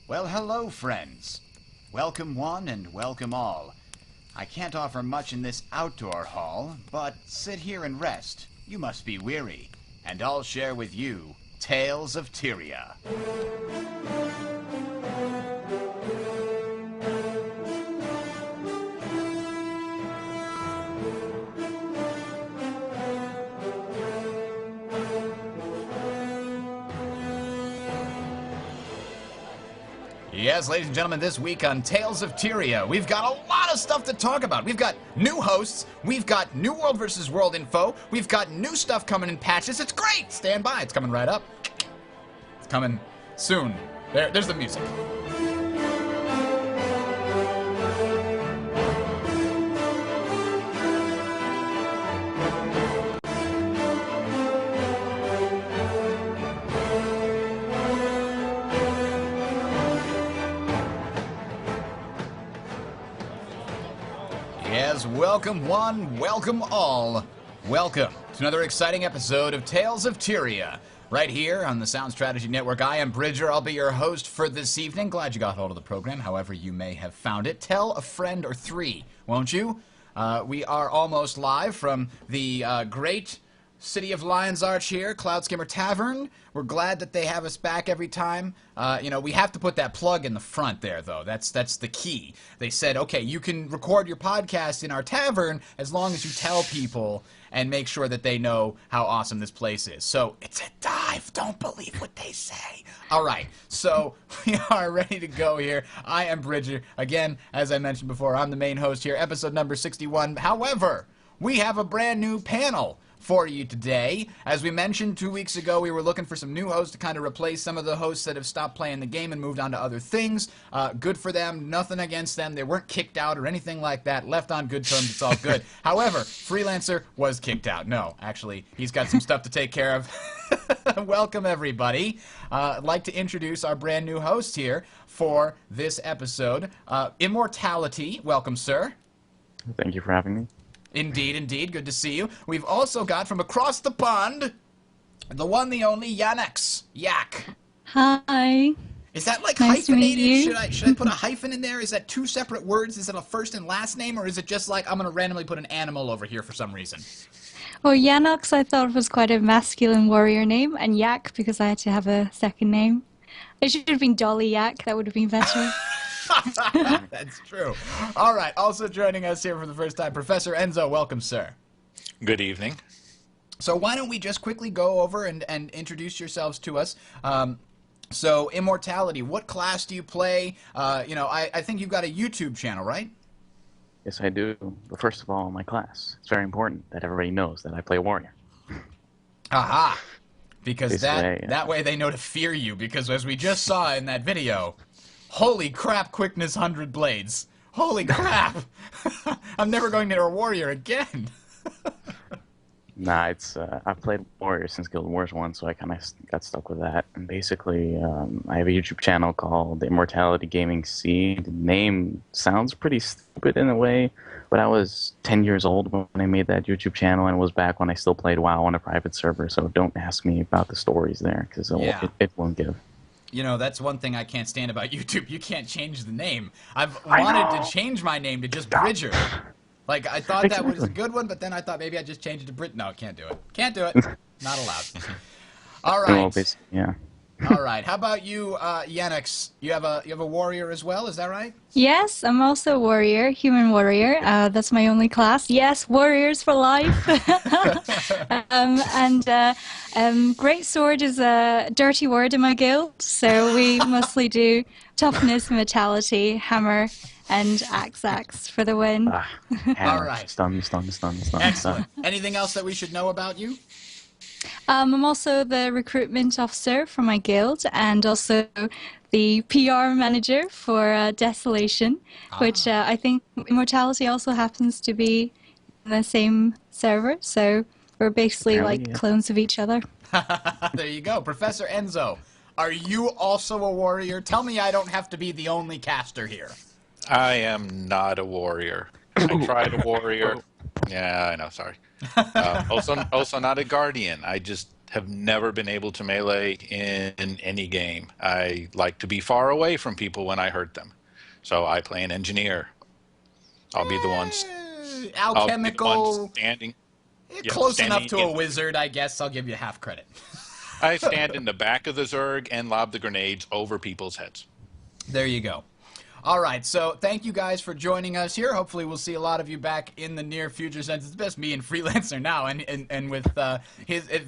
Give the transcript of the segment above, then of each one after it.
Well, hello, friends. Welcome one and welcome all. I can't offer much in this outdoor hall, but sit here and rest. You must be weary, and I'll share with you Tales of Tyria. Yes, ladies and gentlemen, this week on Tales of Tyria, we've got a lot of stuff to talk about. We've got new hosts, we've got new World vs. World info, we've got new stuff coming in patches. It's great! Stand by, it's coming right up. It's coming soon. There's the music. Yes, welcome one, welcome all. Welcome to another exciting episode of Tales of Tyria. Right here on the Sound Strategy Network, I am Bridger. I'll be your host for this evening. Glad you got hold of the program, however you may have found it. Tell a friend or three, won't you? We are almost live from the great City of Lion's Arch here, Cloud Skimmer Tavern. We're glad that they have us back every time. We have to put that plug in the front there, though. That's the key. They said, okay, you can record your podcast in our tavern as long as you tell people and make sure that they know how awesome this place is. So it's a dive. Don't believe what they say. All right, so we are ready to go here. I am Bridger. Again, as I mentioned before, I'm the main host here, episode number 61. However, we have a brand new panel for you today. As we mentioned 2 weeks ago, we were looking for some new hosts to kind of replace some of the hosts that have stopped playing the game and moved on to other things. Good for them. Nothing against them. They weren't kicked out or anything like that. Left on good terms. It's all good. However, Freelancer was kicked out. No, actually, he's got some stuff to take care of. Welcome, everybody. I'd like to introduce our brand new host here for this episode. Immortality. Welcome, sir. Thank you for having me. Indeed, indeed. Good to see you. We've also got from across the pond, the one, the only, Yanix. Yak. Hi. Is that like Nice to meet hyphenated? you. Should I put a hyphen in there? Is that two separate words? Is it a first and last name? Or is it just like I'm going to randomly put an animal over here for some reason? Well, Yanox I thought was quite a masculine warrior name, and Yak because I had to have a second name. It should have been Dolly Yak. That would have been better. That's true. All right. Also joining us here for the first time, Professor Enzo. Welcome, sir. Good evening. So why don't we just quickly go over and introduce yourselves to us. So Immortality, what class do you play? I think you've got a YouTube channel, right? Yes, I do. But first of all, my class. It's very important that everybody knows that I play warrior. Aha! Because Basically, that way they know to fear you, because as we just saw in that video, holy crap, quickness 100 blades. Holy crap! I'm never going to a warrior again. Nah, it's I've played warrior since Guild Wars 1, so I kind of got stuck with that. And basically, I have a YouTube channel called Immortality Gaming C. The name sounds pretty stupid in a way, but I was 10 years old when I made that YouTube channel, and it was back when I still played WoW on a private server, so don't ask me about the stories there, because it won't give. You know, that's one thing I can't stand about YouTube. You can't change the name. I've wanted to change my name to just Bridger. Like, I thought that was a good one, but then I thought maybe I'd just change it to Brit. No, can't do it. Can't do it. Not allowed. All right. Well, yeah. All right. How about you, Yanix? You have a warrior as well, is that right? Yes, I'm also a warrior, human warrior. That's my only class. Yes, warriors for life. Great sword is a dirty word in my guild, so we mostly do toughness, vitality, hammer, and axe for the win. All right. Stun. Excellent. Anything else that we should know about you? I'm also the recruitment officer for my guild and also the PR manager for Desolation, which I think Immortality also happens to be in the same server, so we're basically like clones of each other. There you go. Professor Enzo, are you also a warrior? Tell me I don't have to be the only caster here. I am not a warrior. I tried a warrior. Yeah, I know, sorry. Also not a guardian. I just have never been able to melee in any game. I like to be far away from people when I hurt them. So I play an engineer. I'll be the one. I'll be the one Alchemical. standing. Yep, Close enough standing to in. a wizard, I guess. I'll give you half credit. I stand in the back of the Zerg and lob the grenades over people's heads. There you go. All right, so thank you guys for joining us here. Hopefully we'll see a lot of you back in the near future, since it's just me and Freelancer now. And with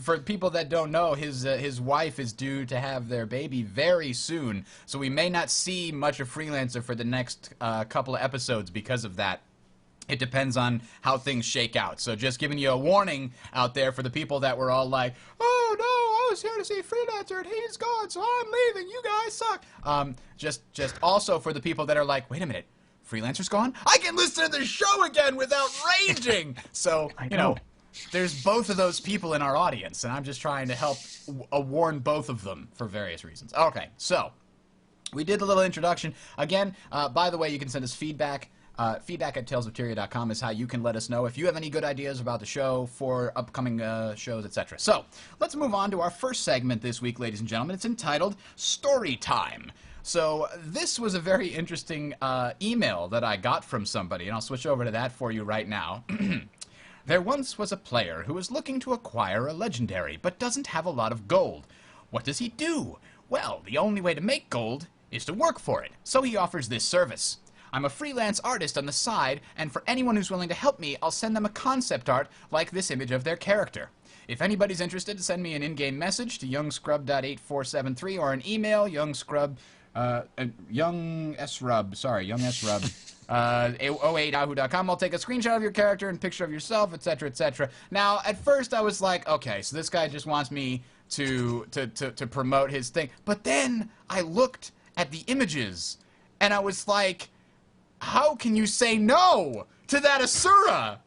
for people that don't know, his wife is due to have their baby very soon. So we may not see much of Freelancer for the next couple of episodes because of that. It depends on how things shake out. So just giving you a warning out there for the people that were all like, oh no, I was here to see Freelancer and he's gone, so I'm leaving. You guys suck. Just also for the people that are like, wait a minute, Freelancer's gone? I can listen to the show again without raging. So, you know, there's both of those people in our audience, and I'm just trying to help warn both of them for various reasons. Okay, so we did the little introduction. Again, by the way, you can send us feedback. Feedback at talesoftyria.com is how you can let us know if you have any good ideas about the show for upcoming shows, etc. So, let's move on to our first segment this week, ladies and gentlemen. It's entitled Storytime. So, this was a very interesting email that I got from somebody, and I'll switch over to that for you right now. There once was a player who was looking to acquire a legendary, but doesn't have a lot of gold. What does he do? Well, the only way to make gold is to work for it, so he offers this service. I'm a freelance artist on the side, and for anyone who's willing to help me, I'll send them a concept art like this image of their character. If anybody's interested, send me an in-game message to youngscrub.8473 or an email, youngsrub, 08yahoo.com. I'll take a screenshot of your character and picture of yourself, etc., etc. Now, at first I was like, okay, so this guy just wants me to promote his thing. But then I looked at the images, and I was like, how can you say no to that Asura?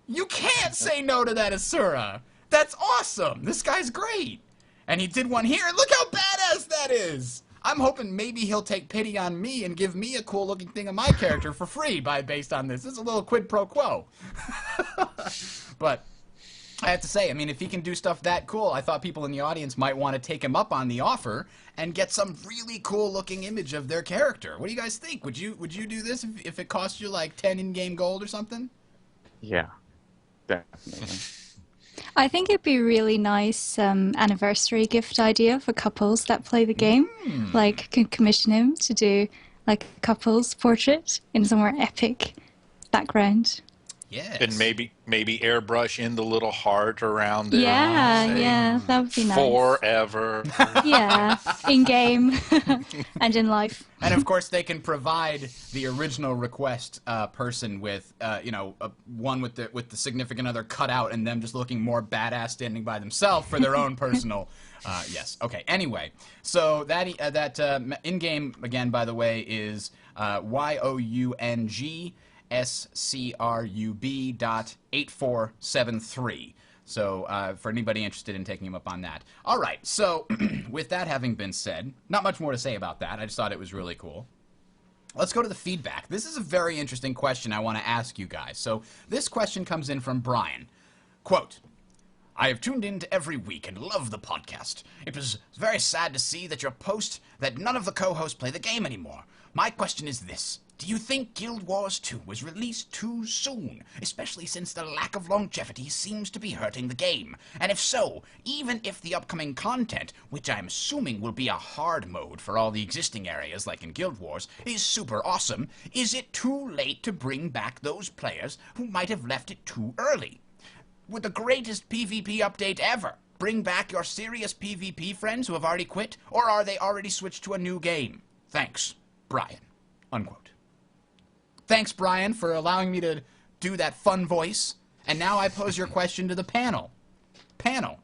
You can't say no to that Asura. That's awesome. This guy's great. And he did one here. Look how badass that is. I'm hoping maybe he'll take pity on me and give me a cool looking thing of my character for free based on this. This is a little quid pro quo. But I have to say, I mean, if he can do stuff that cool, I thought people in the audience might want to take him up on the offer and get some really cool-looking image of their character. What do you guys think? Would you do this if it cost you like 10 in-game gold or something? Yeah, definitely. I think it'd be a really nice anniversary gift idea for couples that play the game. Like, could commission him to do like a couple's portrait in somewhere epic background. Yes. And maybe airbrush in the little heart around there. Yeah, that would be nice. Forever. Yeah, in game and in life. And of course, they can provide the original request person with, one with the significant other cut out, and them just looking more badass standing by themselves for their own personal. Yes. Okay. Anyway, so that in game again, by the way, is youngscrub.8473. So for anybody interested in taking him up on that. All right, so with that having been said, not much more to say about that. I just thought it was really cool. Let's go to the feedback. This is a very interesting question I want to ask you guys. So this question comes in from Brian. Quote, I have tuned in to every week and love the podcast. It was very sad to see that your post that none of the co-hosts play the game anymore. My question is this. Do you think Guild Wars 2 was released too soon, especially since the lack of longevity seems to be hurting the game? And if so, even if the upcoming content, which I'm assuming will be a hard mode for all the existing areas like in Guild Wars, is super awesome, is it too late to bring back those players who might have left it too early? With the greatest PvP update ever, bring back your serious PvP friends who have already quit, or are they already switched to a new game? Thanks, Brian. Unquote. Thanks, Brian, for allowing me to do that fun voice. And now I pose your question to the panel. Panel,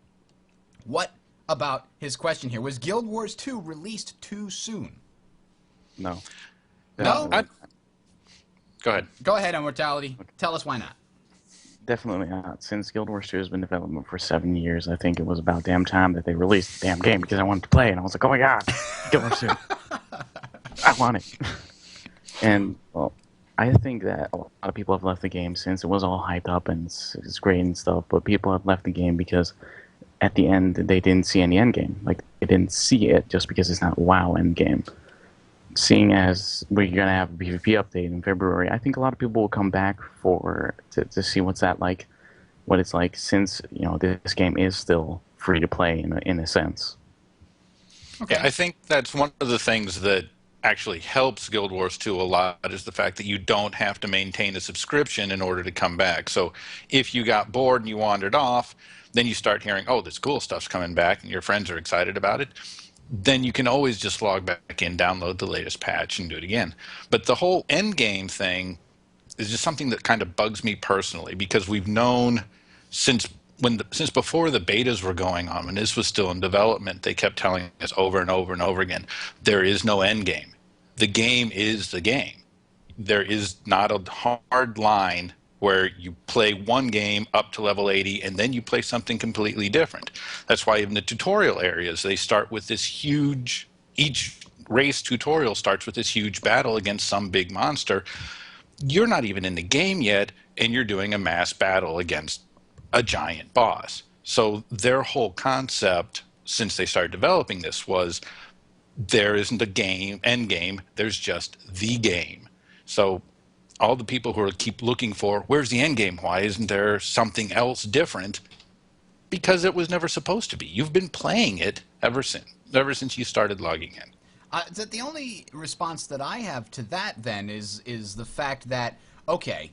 what about his question here? Was Guild Wars 2 released too soon? No. No? Go ahead. Go ahead, Immortality. Tell us why not. Definitely not. Since Guild Wars 2 has been in development for 7 years, I think it was about damn time that they released the damn game because I wanted to play it. And I was like, oh my god, Guild Wars 2. I want it. And, well, I think that a lot of people have left the game since it was all hyped up and it's great and stuff, but people have left the game because at the end they didn't see any endgame. Like, they didn't see it just because it's not WoW endgame. Seeing as we're gonna have a PvP update in February, I think a lot of people will come back to see what's that like, what it's like, since this game is still free to play in a sense. Okay. Yeah, I think that's one of the things that actually helps Guild Wars 2 a lot, is the fact that you don't have to maintain a subscription in order to come back. So if you got bored and you wandered off, then you start hearing, oh, this cool stuff's coming back, and your friends are excited about it. Then you can always just log back in, download the latest patch, and do it again. But the whole end game thing is just something that kind of bugs me personally, because we've known since before the betas were going on, when this was still in development, they kept telling us over and over and over again, there is no end game. The game is the game. There is not a hard line where you play one game up to level 80 and then you play something completely different. That's why in the tutorial areas, they start with this huge, each race tutorial starts with this huge battle against some big monster. You're not even in the game yet, and you're doing a mass battle against a giant boss. So their whole concept, since they started developing this, was there isn't a end game, there's just the game. So all the people who keep looking for, where's the end game? Why isn't there something else different? Because it was never supposed to be. You've been playing it ever since you started logging in. The only response that I have to that then is the fact that, okay,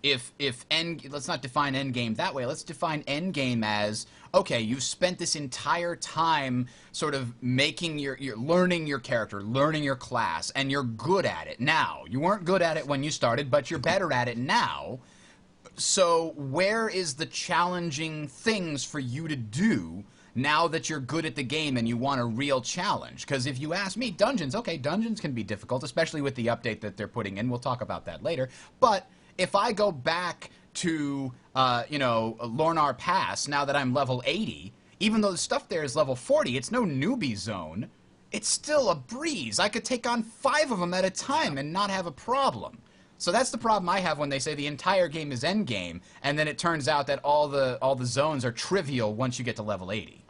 let's not define endgame that way. Let's define endgame as, okay, you've spent this entire time sort of making you're learning your character, learning your class, and you're good at it now. You weren't good at it when you started, but you're better at it now. So where is the challenging things for you to do now that you're good at the game and you want a real challenge? Because if you ask me, dungeons can be difficult, especially with the update that they're putting in. We'll talk about that later. But if I go back to, Lornar Pass, now that I'm level 80, even though the stuff there is level 40, it's no newbie zone, it's still a breeze. I could take on 5 of them at a time and not have a problem. So that's the problem I have when they say the entire game is endgame, and then it turns out that all the zones are trivial once you get to level 80,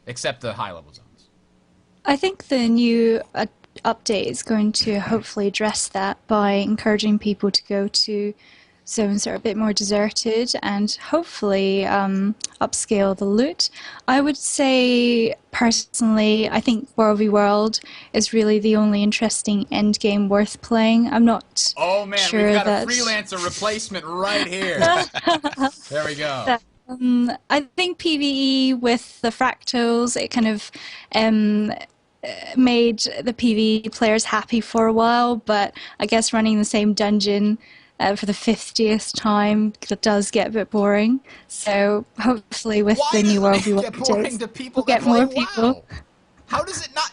except the high-level zones. I think the new update is going to hopefully address that by encouraging people to go to zones that are a bit more deserted and hopefully upscale the loot. I would say, personally, I think World v World is really the only interesting end game worth playing. I'm not sure. Oh man, we've got a freelancer replacement right here. There we go. I think PvE with the fractals, it kind of made the PvE players happy for a while, but I guess running the same dungeon for the 50th time, that does get a bit boring. So hopefully with the new World v World updates, we'll get more people. How does it not?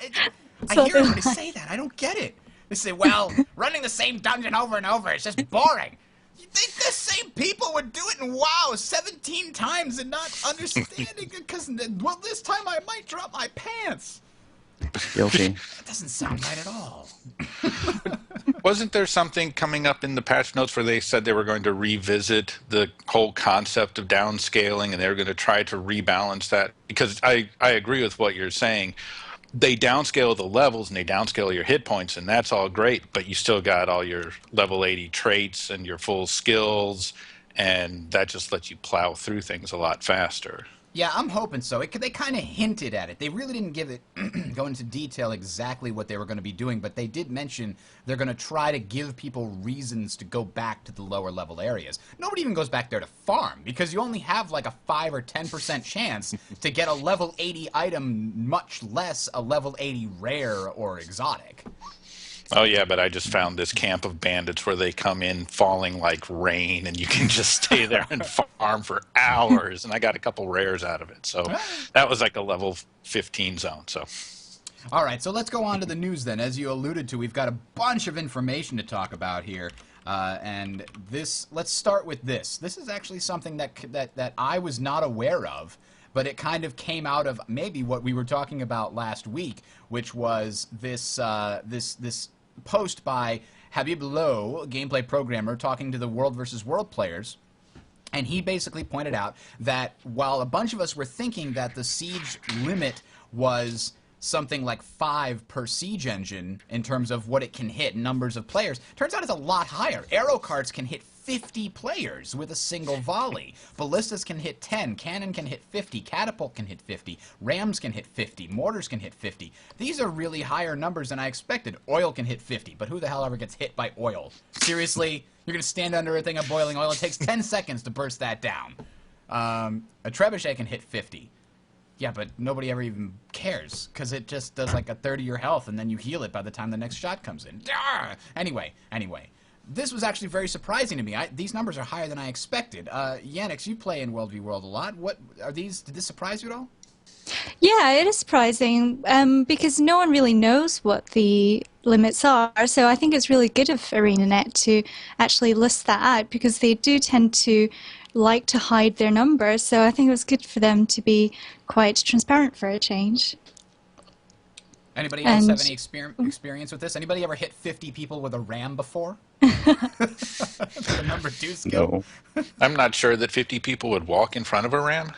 I hear everybody say that. I don't get it. They say, well, running the same dungeon over and over is just boring. You think the same people would do it in WoW 17 times and not understand it? Because, well, this time I might drop my pants. Guilty. That doesn't sound right at all. Wasn't there something coming up in the patch notes where they said they were going to revisit the whole concept of downscaling, and they were going to try to rebalance that? Because I agree with what you're saying. They downscale the levels and they downscale your hit points, and that's all great, but you still got all your level 80 traits and your full skills, and that just lets you plow through things a lot faster. Yeah, I'm hoping so. They kind of hinted at it. They really didn't give it, go into detail exactly what they were going to be doing, but they did mention they're going to try to give people reasons to go back to the lower level areas. Nobody even goes back there to farm, because you only have like a 5 or 10% chance to get a level 80 item, much less a level 80 rare or exotic. Oh yeah, but I just found this camp of bandits where they come in falling like rain, and you can just stay there and farm for hours, and I got a couple rares out of it. So that was like a level 15 zone. So, all right, so let's go on to the news then. As you alluded to, we've got a bunch of information to talk about here, and let's start with this. This is actually something that I was not aware of, but it kind of came out of maybe what we were talking about last week, which was this post by Habib Lowe, a gameplay programmer, talking to the World vs. World players, And he basically pointed out that while a bunch of us were thinking that the siege limit was something like 5 per siege engine in terms of what it can hit, numbers of players, turns out it's a lot higher. Arrow carts can hit 50 players with a single volley. Ballistas can hit 10. Cannon can hit 50. Catapult can hit 50. Rams can hit 50. Mortars can hit 50. These are really higher numbers than I expected. Oil can hit 50, but who the hell ever gets hit by oil? Seriously? You're going to stand under a thing of boiling oil? It takes 10 seconds to burst that down. A trebuchet can hit 50. Yeah, but nobody ever even cares because it just does like a third of your health and then you heal it by the time the next shot comes in. Anyway. This was actually very surprising to me. These numbers are higher than I expected. Yanix, you play in World v. World a lot. What are these? Did this surprise you at all? Yeah, it is surprising because no one really knows what the limits are. So I think it's really good of ArenaNet to actually list that out because they do tend to like to hide their numbers. So I think it was good for them to be quite transparent for a change. Anybody else have any experience with this? Anybody ever hit 50 people with a ram before? The number 2 skill? No. I'm not sure that 50 people would walk in front of a ram.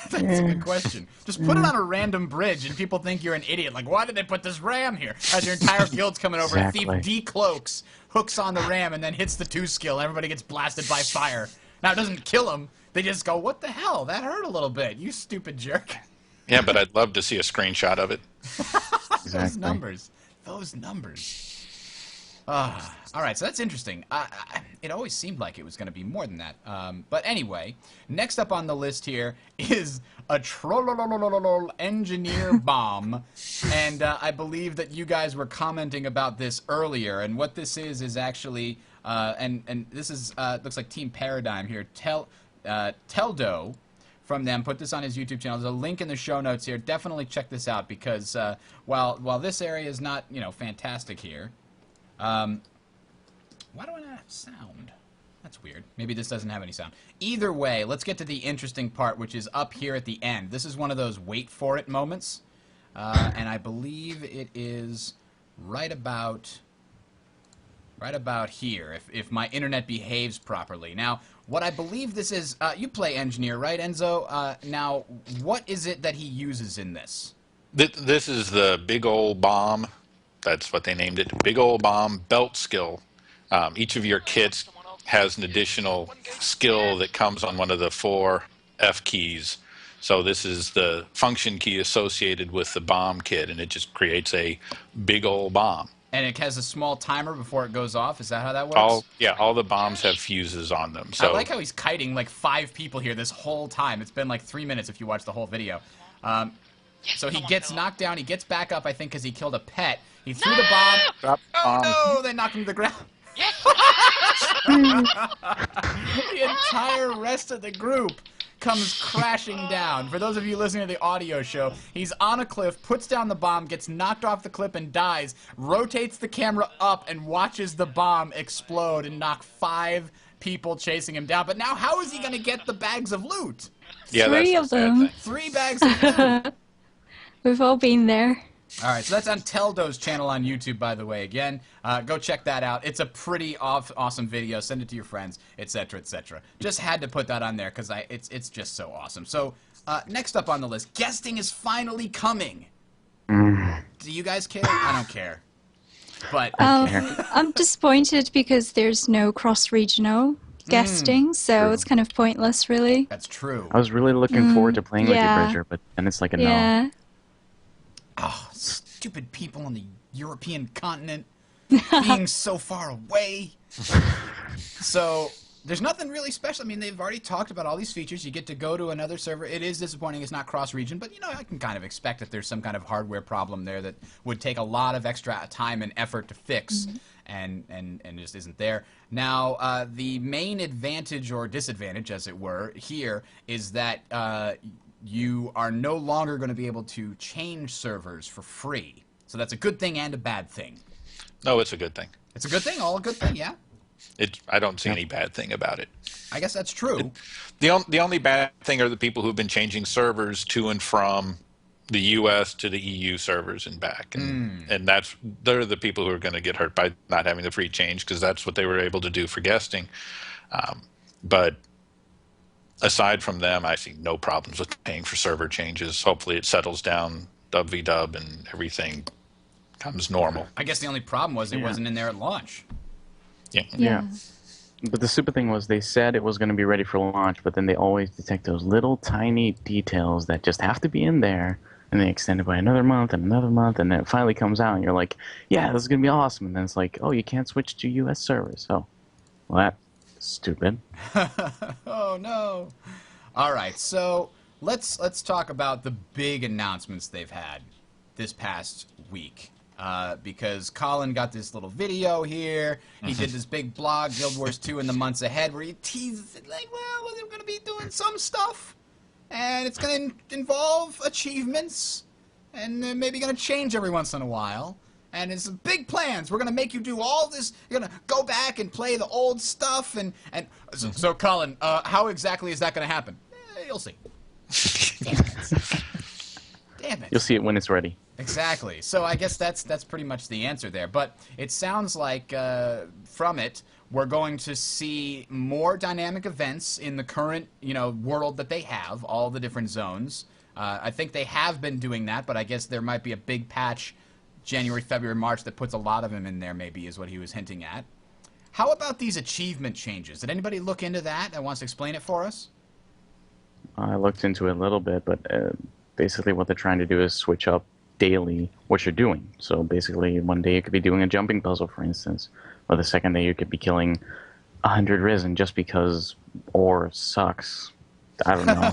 That's a good question. Just put it on a random bridge and people think you're an idiot. Like, why did they put this ram here? As your entire guild's coming over, Exactly. a thief decloaks, hooks on the ram, and then hits the 2 skill. Everybody gets blasted by fire. Now, it doesn't kill them. They just go, what the hell? That hurt a little bit. You stupid jerk. Yeah, but I'd love to see a screenshot of it. Those numbers. All right, so that's interesting. It always seemed like it was going to be more than that. But anyway, next up on the list here is a troll engineer bomb. And I believe that you guys were commenting about this earlier. And what this is actually, and this is, looks like Team Paradigm here, Teldo from them put this on his YouTube channel. There's a link in the show notes here. Definitely check this out because while this area is not, fantastic here, why do I not have sound? That's weird. Maybe this doesn't have any sound. Either way, let's get to the interesting part, which is up here at the end. This is one of those wait for it moments, and I believe it is right about here, if my internet behaves properly. Now, what I believe this is, you play Engineer, right, Enzo? Now, what is it that he uses in this? This is the big old bomb. That's what they named it. Big old bomb belt skill. Each of your kits has an additional skill that comes on one of the 4 F keys. So this is the function key associated with the bomb kit, and it just creates a big old bomb. And it has a small timer before it goes off. Is that how that works? All the bombs have fuses on them. So I like how he's kiting like 5 people here this whole time. It's been like 3 minutes if you watch the whole video. So he gets knocked down. He gets back up, I think, because he killed a pet. He threw the bomb. Drop the bomb. Oh, no! They knocked him to the ground. The entire rest of the group comes crashing down. For those of you listening to the audio show, he's on a cliff, puts down the bomb, gets knocked off the cliff and dies, rotates the camera up and watches the bomb explode and knock 5 people chasing him down. But now how is he going to get the bags of loot? yeah, 3 that's of the sad them. thing. 3 bags of loot. We've all been there. All right, so that's on Teldo's channel on YouTube, by the way. Again, go check that out. It's a pretty awesome video. Send it to your friends, etc., etc. Just had to put that on there because it's just so awesome. So next up on the list, guesting is finally coming. Do you guys care? I don't care. But I'm disappointed because there's no cross-regional guesting, so True. it's kind of pointless, really. that's true. I was really looking forward to playing with you, yeah. Bridger, but then it's like a no. Yeah. Oh, stupid people on the European continent being so far away. So there's nothing really special. I mean, they've already talked about all these features. You get to go to another server. It is disappointing it's not cross-region, but, I can kind of expect that there's some kind of hardware problem there that would take a lot of extra time and effort to fix, and just isn't there. Now, the main advantage or disadvantage, as it were, here is that you are no longer going to be able to change servers for free. So that's a good thing and a bad thing. No, it's a good thing. It's a good thing, all a good thing, yeah? I don't see any bad thing about it. I guess that's true. The only bad thing are the people who've been changing servers to and from the U.S. to the EU servers and back, and they're the people who are going to get hurt by not having the free change because that's what they were able to do for guesting. But aside from them, I see no problems with paying for server changes. Hopefully it settles down dub and everything comes normal. I guess the only problem was it wasn't in there at launch. Yeah. But the stupid thing was they said it was going to be ready for launch, but then they always detect those little tiny details that just have to be in there, and they extend it by another month, and then it finally comes out, and you're like, yeah, this is going to be awesome. And then it's like, oh, you can't switch to US servers. Oh, well, that's stupid. Oh, no. All right, so let's talk about the big announcements they've had this past week. Because Colin got this little video here. He did this big blog, Guild Wars 2 in the months ahead, where he teases it like, well, we're going to be doing some stuff. And it's going to involve achievements. And they're maybe going to change every once in a while. And it's big plans. We're going to make you do all this. You're going to go back and play the old stuff. So Colin, how exactly is that going to happen? You'll see. Damn it. Damn it. You'll see it when it's ready. Exactly. So I guess that's pretty much the answer there. But it sounds like from it, we're going to see more dynamic events in the current, world that they have, all the different zones. I think they have been doing that, but I guess there might be a big patch January, February, March that puts a lot of them in there, maybe, is what he was hinting at. How about these achievement changes? Did anybody look into that and wants to explain it for us? I looked into it a little bit, but basically what they're trying to do is switch up daily what you're doing. So basically one day you could be doing a jumping puzzle, for instance, or the second day you could be killing 100 risen just because ore sucks. I don't know.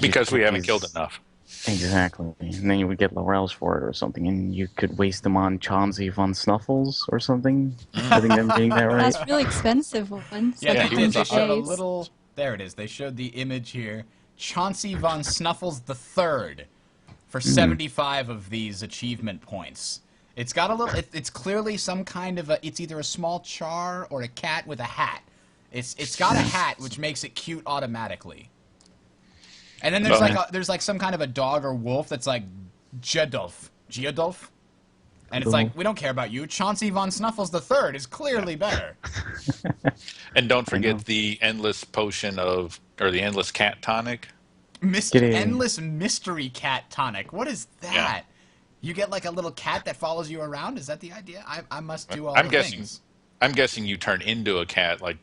Because we haven't killed enough. Exactly. And then you would get laurels for it or something, and you could waste them on Chauncey von Snuffles or something. I think I'm getting that right. That's really expensive one. Yeah, they did. They showed a little... There it is. They showed the image here. Chauncey von Snuffles III for 75 of these achievement points. It's got a little... It's clearly some kind of a... It's either a small char or a cat with a hat. It's got a hat, which makes it cute automatically. And then there's like some kind of a dog or wolf that's like Geodolf. And it's like, we don't care about you. Chauncey von Snuffles III is clearly better. And don't forget the endless potion or the endless cat tonic. Endless mystery cat tonic. What is that? Yeah. You get like a little cat that follows you around? Is that the idea? I must do all the things. I'm guessing you turn into a cat like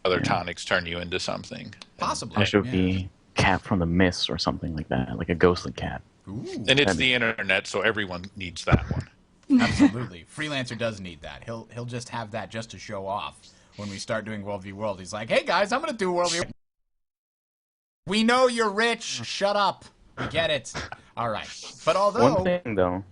other tonics turn you into something. Possibly. That should be cat from the mist or something like that, like a ghostly cat. Ooh. And it's the internet, so everyone needs that one. Absolutely. Freelancer does need that. He'll just have that just to show off when we start doing World v. World. He's like, hey guys, I'm going to do World v. We know you're rich. Shut up. We get it. All right. But although... One thing, though.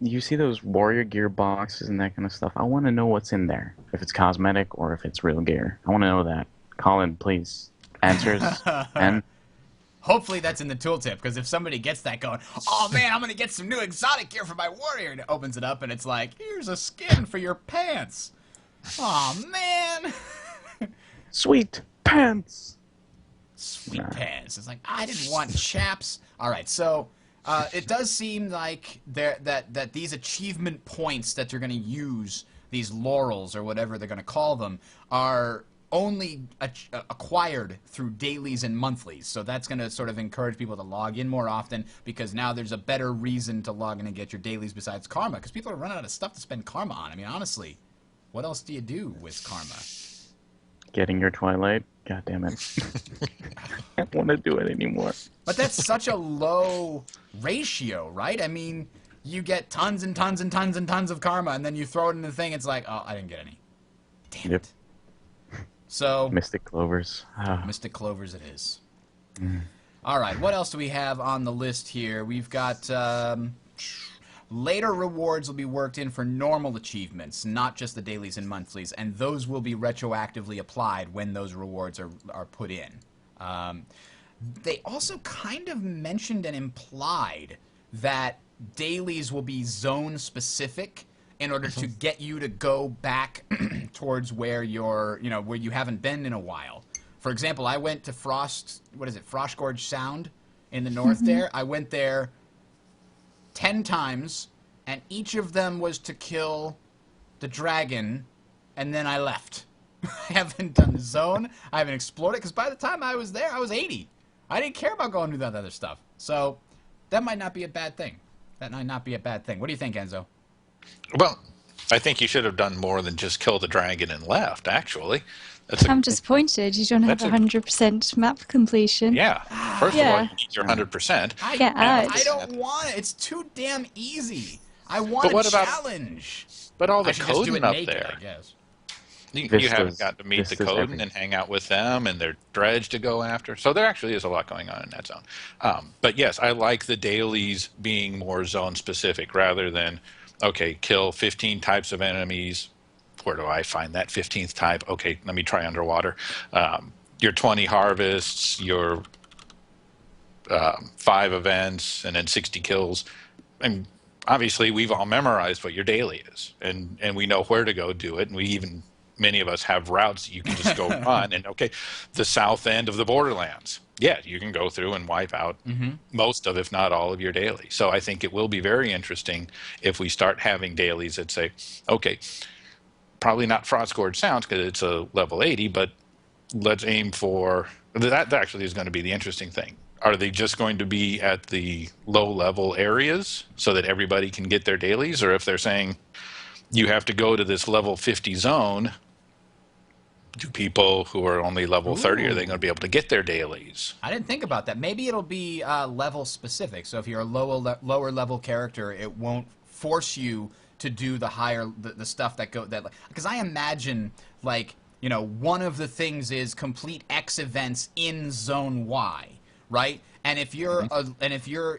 You see those warrior gear boxes and that kind of stuff. I want to know what's in there. If it's cosmetic or if it's real gear. I want to know that. Colin, please. Answers. And hopefully that's in the tooltip, because if somebody gets that going, oh man, I'm going to get some new exotic gear for my warrior, and it opens it up and it's like, here's a skin for your pants. Oh man. Sweet pants. Sweet pants. It's like, I didn't want chaps. All right, so it does seem like that these achievement points that they're going to use, these laurels or whatever they're going to call them, are only acquired through dailies and monthlies. So that's going to sort of encourage people to log in more often, because now there's a better reason to log in and get your dailies besides karma, because people are running out of stuff to spend karma on. I mean, honestly, what else do you do with karma? Getting your Twilight? God damn it. I don't want to do it anymore. But that's such a low ratio, right? I mean, you get tons and tons and tons and tons of karma, and then you throw it in the thing, it's like, oh, I didn't get any. Damn it. So Mystic Clovers. Mystic Clovers it is. All right, what else do we have on the list here? We've got later rewards will be worked in for normal achievements, not just the dailies and monthlies, and those will be retroactively applied when those rewards are put in. They also kind of mentioned and implied that dailies will be zone specific in order to get you to go back towards where where you haven't been in a while. For example, I went to Frostgorge Sound in the north there. I went there 10 times, and each of them was to kill the dragon, and then I left. I haven't done the zone. I haven't explored it, because by the time I was there, I was 80. I didn't care about going through that other stuff. So that might not be a bad thing. That might not be a bad thing. What do you think, Enzo? Well, I think you should have done more than just kill the dragon and left, actually. I'm disappointed you don't have 100% map completion. Yeah. First of all, you need your 100%. I don't want it. It's too damn easy. I want a challenge. But all the Coden up naked, there. I guess. You haven't got to meet the Coden and hang out with them, and their dredge to go after. So there actually is a lot going on in that zone. But yes, I like the dailies being more zone specific rather than, okay, kill 15 types of enemies. Where do I find that 15th type? Okay, let me try underwater. Your 20 harvests, your 5 events, and then 60 kills. And obviously, we've all memorized what your daily is, and we know where to go do it, and many of us have routes that you can just go run. And okay, the south end of the Borderlands, yeah, you can go through and wipe out most of, if not all of, your dailies. So I think it will be very interesting if we start having dailies that say, okay, probably not Frostgorge Sounds because it's a level 80, but let's aim for that. Actually, is going to be the interesting thing. Are they just going to be at the low-level areas so that everybody can get their dailies, or if they're saying you have to go to this level 50 zone, do people who are only level 30, are they going to be able to get their dailies? I didn't think about that. Maybe it'll be level specific. So if you're a lower level character, it won't force you to do the stuff that because I imagine, like, one of the things is complete X events in zone Y, right? And if you're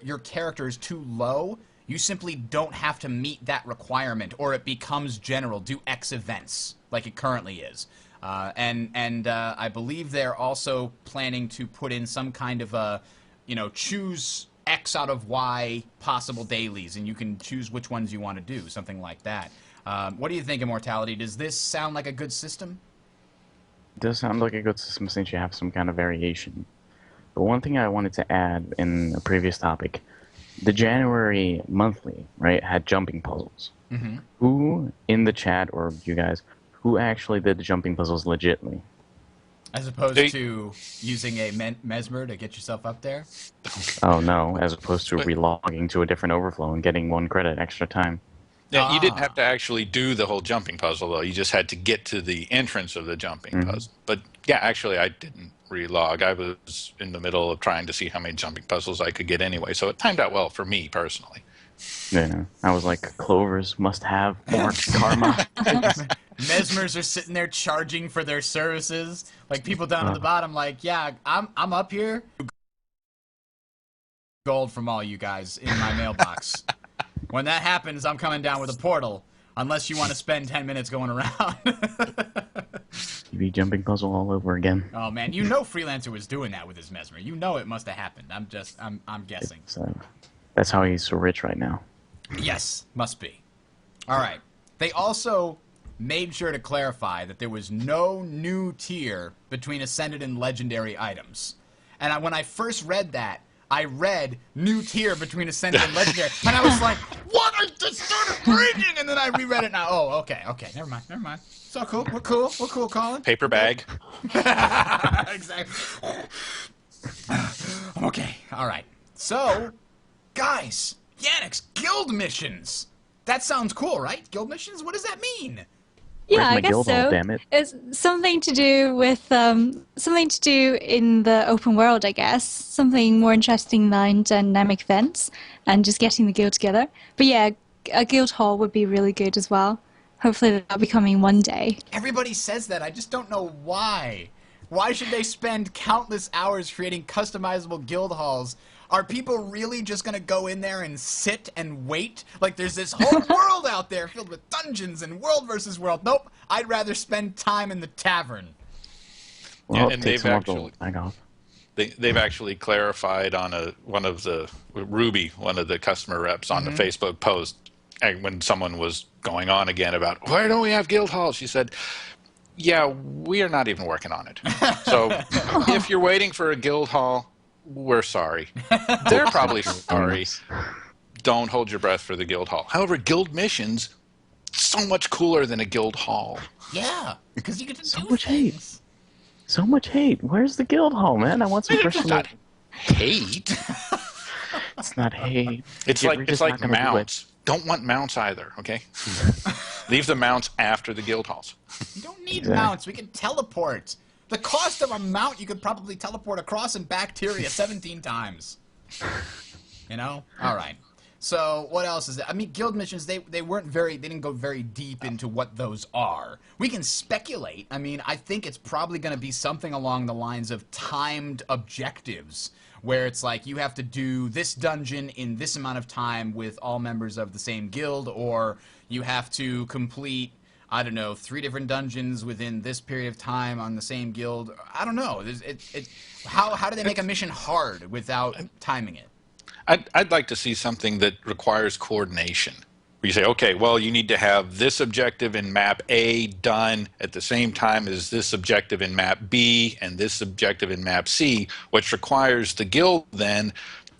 your character is too low, you simply don't have to meet that requirement, or it becomes general. Do X events like it currently is. And I believe they're also planning to put in some kind of a, choose X out of Y possible dailies, and you can choose which ones you want to do, something like that. What do you think, Immortality? Does this sound like a good system? It does sound like a good system since you have some kind of variation. But one thing I wanted to add in a previous topic, the January monthly, right, had jumping puzzles. Mm-hmm. Who in the chat, or you guys, who actually did the jumping puzzles legitly? As opposed to using a mesmer to get yourself up there? Oh no, as opposed to relogging to a different overflow and getting 1 credit extra time. Yeah, you didn't have to actually do the whole jumping puzzle, though. You just had to get to the entrance of the jumping puzzle. But yeah, actually, I didn't relog. I was in the middle of trying to see how many jumping puzzles I could get anyway, so it timed out well for me personally. Yeah, I was like, Clovers must have more karma. Mesmers are sitting there charging for their services. Like, people down at the bottom, like, yeah, I'm up here. Gold from all you guys in my mailbox. When that happens, I'm coming down with a portal. Unless you want to spend 10 minutes going around. TV jumping puzzle all over again. Oh man, Freelancer was doing that with his mesmer. It must have happened. I'm guessing. That's how he's so rich right now. Yes, must be. All right. They also made sure to clarify that there was no new tier between Ascended and Legendary items. And when I first read that, I read new tier between Ascended and Legendary, and I was like, what? I just started reading, and then I reread it now. Oh, okay, never mind. It's all cool. We're cool, Colin. Paper bag. Exactly. Okay, all right. So, guys, Yannick's guild missions. That sounds cool, right? Guild missions? What does that mean? Yeah, I guess so. Damn it. It's something to do with something to do in the open world, I guess. Something more interesting than dynamic events and just getting the guild together. But yeah, a guild hall would be really good as well. Hopefully that'll be coming one day. Everybody says that. I just don't know why. Why should they spend countless hours creating customizable guild halls? Are people really just going to go in there and sit and wait? Like, there's this whole world out there filled with dungeons and world versus world. Nope. I'd rather spend time in the tavern. Well, and they've actually clarified on one of the customer reps on the Facebook post, and when someone was going on again about, why don't we have guild halls? She said, yeah, we are not even working on it. So if you're waiting for a guild hall, we're sorry. They're probably sorry. Don't hold your breath for the guild hall. However, guild missions, so much cooler than a guild hall. Yeah, because you get to So do much hate. things. So much hate. Where's the guild hall, man? I want some It's personal. not hate. It's not hate. It's We're like just not gonna do it. mounts. Don't want mounts either. Okay. Leave the mounts after the guild halls. You don't need Exactly. mounts. We can teleport. The cost of a mount, you could probably teleport across and back Tyria 17 times. You know? All right. So what else is there? I mean, guild missions, they didn't go very deep into what those are. We can speculate. I mean, I think it's probably going to be something along the lines of timed objectives, where it's like you have to do this dungeon in this amount of time with all members of the same guild, or you have to complete, I don't know, 3 different dungeons within this period of time on the same guild. I don't know. How do they make a mission hard without timing it? I'd like to see something that requires coordination. Where you say, okay, well, you need to have this objective in map A done at the same time as this objective in map B and this objective in map C, which requires the guild then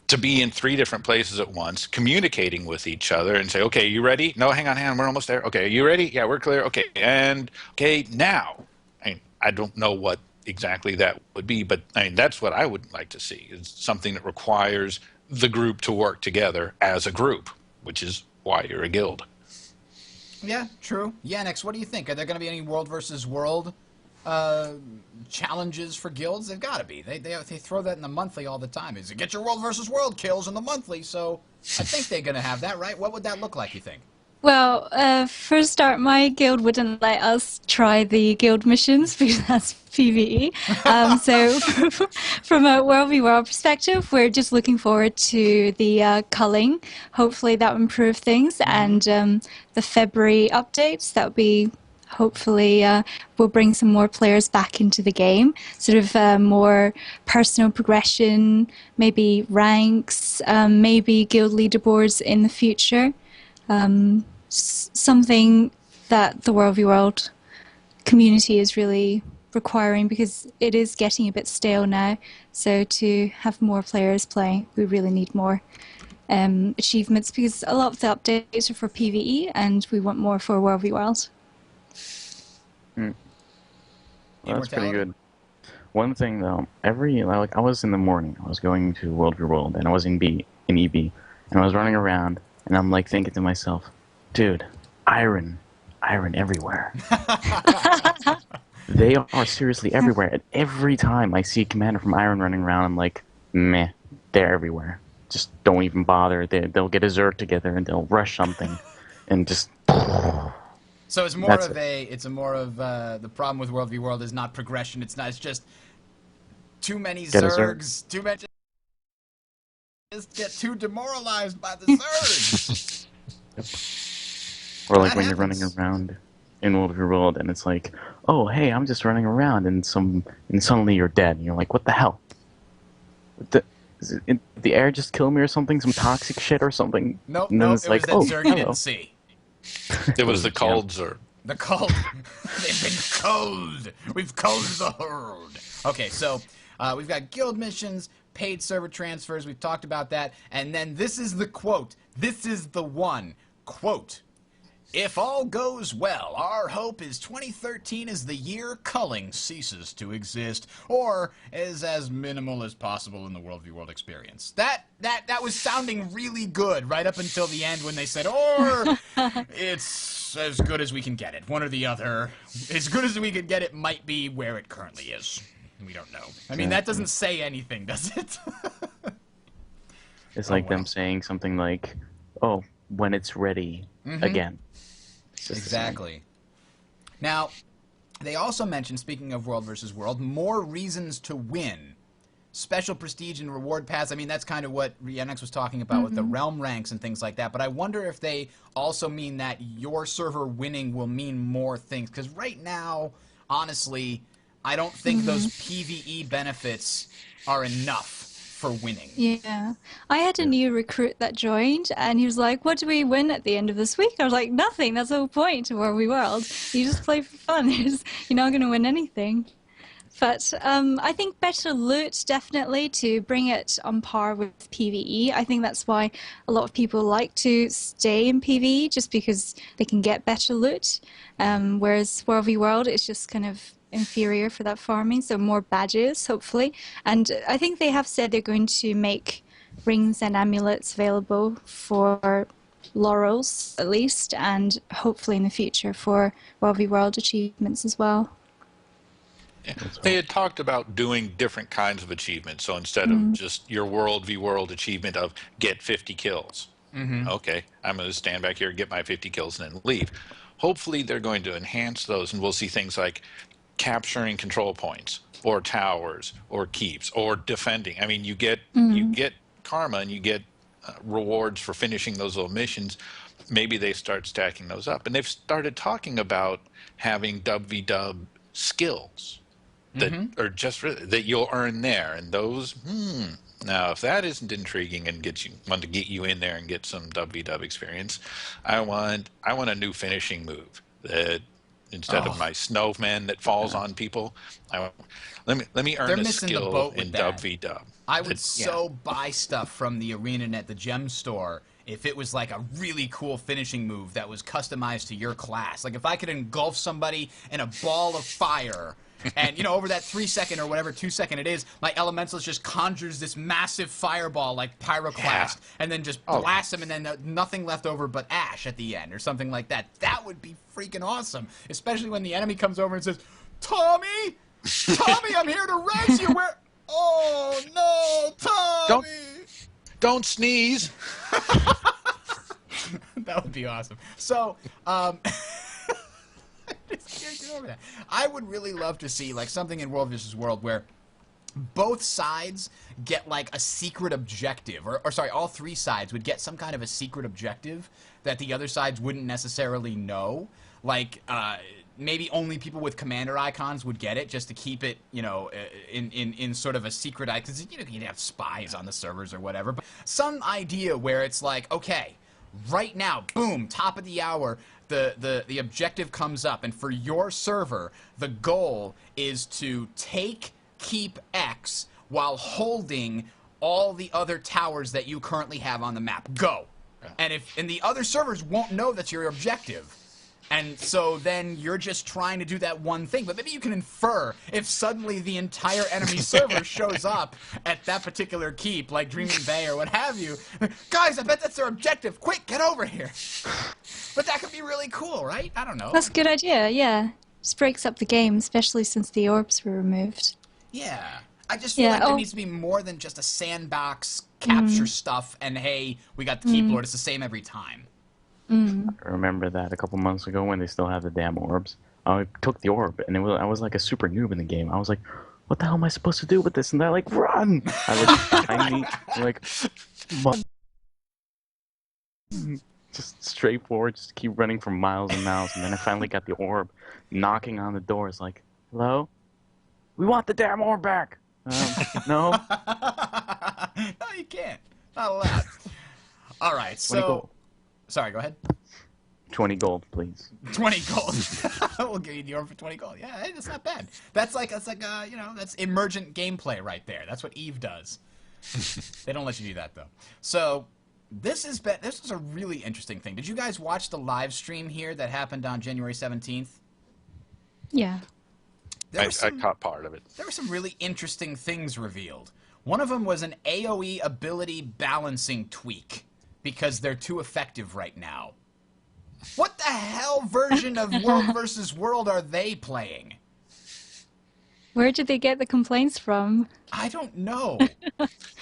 to be in 3 different places at once, communicating with each other and say, okay, you ready? No, hang on, we're almost there. Okay, you ready? Yeah, we're clear. Okay, and okay, now. I don't know what exactly that would be, but that's what I would like to see, is something that requires the group to work together as a group, which is why you're a guild. Yeah, true. Yanix, what do you think? Are there going to be any world versus world challenges for guilds? They've got to be. They throw that in the monthly all the time. Is it get your world versus world kills in the monthly? So I think they're going to have that, right? What would that look like, you think? Well, for a start, my guild wouldn't let us try the guild missions because that's PvE. So from a World v World perspective, we're just looking forward to the culling. Hopefully that will improve things. And the February updates, that will be hopefully will bring some more players back into the game. Sort of more personal progression, maybe ranks, maybe guild leaderboards in the future. Something that the World v World community is really requiring, because it is getting a bit stale now. So to have more players playing, we really need more achievements, because a lot of the updates are for PvE and we want more for World v World. Well, that's pretty good. One thing though, I was in the morning, I was going to World v World, and I was in EB, and I was running around, and I'm like thinking to myself, dude, iron everywhere. They are seriously everywhere. And every time I see Commander from Iron running around, I'm like, meh, they're everywhere. Just don't even bother. They'll get a Zerg together and they'll rush something, and just. So it's more of the problem with World v World is not progression. It's just too many Zergs. Too many. Just get too demoralized by the Zergs. Or like when you're running around in World v World and it's like, oh hey, I'm just running around, and suddenly you're dead, and you're like, what the hell? Did the air just kill me or something? Some toxic shit or something? Nope, and then it was that Zerg you hello. didn't see. It was the cold Zerg. The cold. They've been cold. We've cold the herd. Okay, so we've got guild missions, paid server transfers. We've talked about that. And then this is the quote. This is the one. Quote. If all goes well, our hope is 2013 is the year culling ceases to exist, or is as minimal as possible in the World v World experience. That was sounding really good right up until the end when they said, or it's as good as we can get it. One or the other. As good as we can get it might be where it currently is. We don't know. I mean, that doesn't say anything, does it? It's like them saying something like, oh, when it's ready again. Exactly. Now, they also mentioned, speaking of World versus World, more reasons to win. Special prestige and reward paths. I mean, that's kind of what Rienix was talking about with the realm ranks and things like that. But I wonder if they also mean that your server winning will mean more things. Because right now, honestly, I don't think those PvE benefits are enough for winning. Yeah. I had a new recruit that joined, and he was like, what do we win at the end of this week? I was like, nothing. That's the whole point of World v World. You just play for fun. You're not going to win anything. But I think better loot, definitely, to bring it on par with PvE. I think that's why a lot of people like to stay in PvE, just because they can get better loot. Whereas World v World is just kind of inferior for that farming, so more badges, hopefully. And I think they have said they're going to make rings and amulets available for laurels, at least, and hopefully in the future for World v World achievements as well. Yeah. They had talked about doing different kinds of achievements. So instead of just your World v World achievement of get 50 kills, okay, I'm going to stand back here and get my 50 kills and then leave. Hopefully they're going to enhance those, and we'll see things like capturing control points or towers or keeps or defending. I mean, you get karma and you get rewards for finishing those little missions. Maybe they start stacking those up. And they've started talking about having dub v dub skills that are just that you'll earn there, and those now if that isn't intriguing and want to get you in there and get some dub experience, I want a new finishing move that instead of my snowman that falls on people, let me earn a skill in dub. I would buy stuff from the ArenaNet, the gem store, if it was like a really cool finishing move that was customized to your class. Like if I could engulf somebody in a ball of fire, and, you know, over that 3-second or whatever 2-second it is, my Elementalist just conjures this massive fireball like Pyroclast, and then just blasts him, and then nothing left over but ash at the end, or something like that. That would be freaking awesome, especially when the enemy comes over and says, Tommy, I'm here to res you. Where? Oh, no, Tommy. Don't sneeze. That would be awesome. So, I would really love to see like something in World vs. World where both sides get like a secret objective, or sorry, all three sides would get some kind of a secret objective that the other sides wouldn't necessarily know. Like maybe only people with commander icons would get it, just to keep it, you know, in sort of a secret icon. Because you know, you'd have spies on the servers or whatever. But some idea where it's like, okay, right now, boom, top of the hour, the objective comes up, and for your server, the goal is to keep X while holding all the other towers that you currently have on the map. Go. And the other servers won't know that's your objective. And so then you're just trying to do that one thing. But maybe you can infer if suddenly the entire enemy server shows up at that particular keep, like Dreaming Bay or what have you. Guys, I bet that's their objective. Quick, get over here. But that could be really cool, right? I don't know. That's a good idea, yeah. Just breaks up the game, especially since the orbs were removed. Yeah. I just feel like there needs to be more than just a sandbox, capture stuff, and hey, we got the Keep Lord. It's the same every time. I remember that a couple months ago when they still had the damn orbs. I took the orb, and I was like a super noob in the game. I was like, what the hell am I supposed to do with this? And they're like, run! Just straightforward, just keep running for miles and miles. And then I finally got the orb, knocking on the door. It's like, hello? We want the damn orb back! No? No, you can't. Not allowed. All right, so... Sorry, go ahead. 20 gold, please. 20 gold. We'll give you the orb for 20 gold. Yeah, hey, that's not bad. That's like you know, that's emergent gameplay right there. That's what Eve does. They don't let you do that though. So this is a really interesting thing. Did you guys watch the live stream here that happened on January 17th? Yeah. I caught part of it. There were some really interesting things revealed. One of them was an AoE ability balancing tweak, because they're too effective right now. What the hell version of World versus World are they playing? Where did they get the complaints from? I don't know.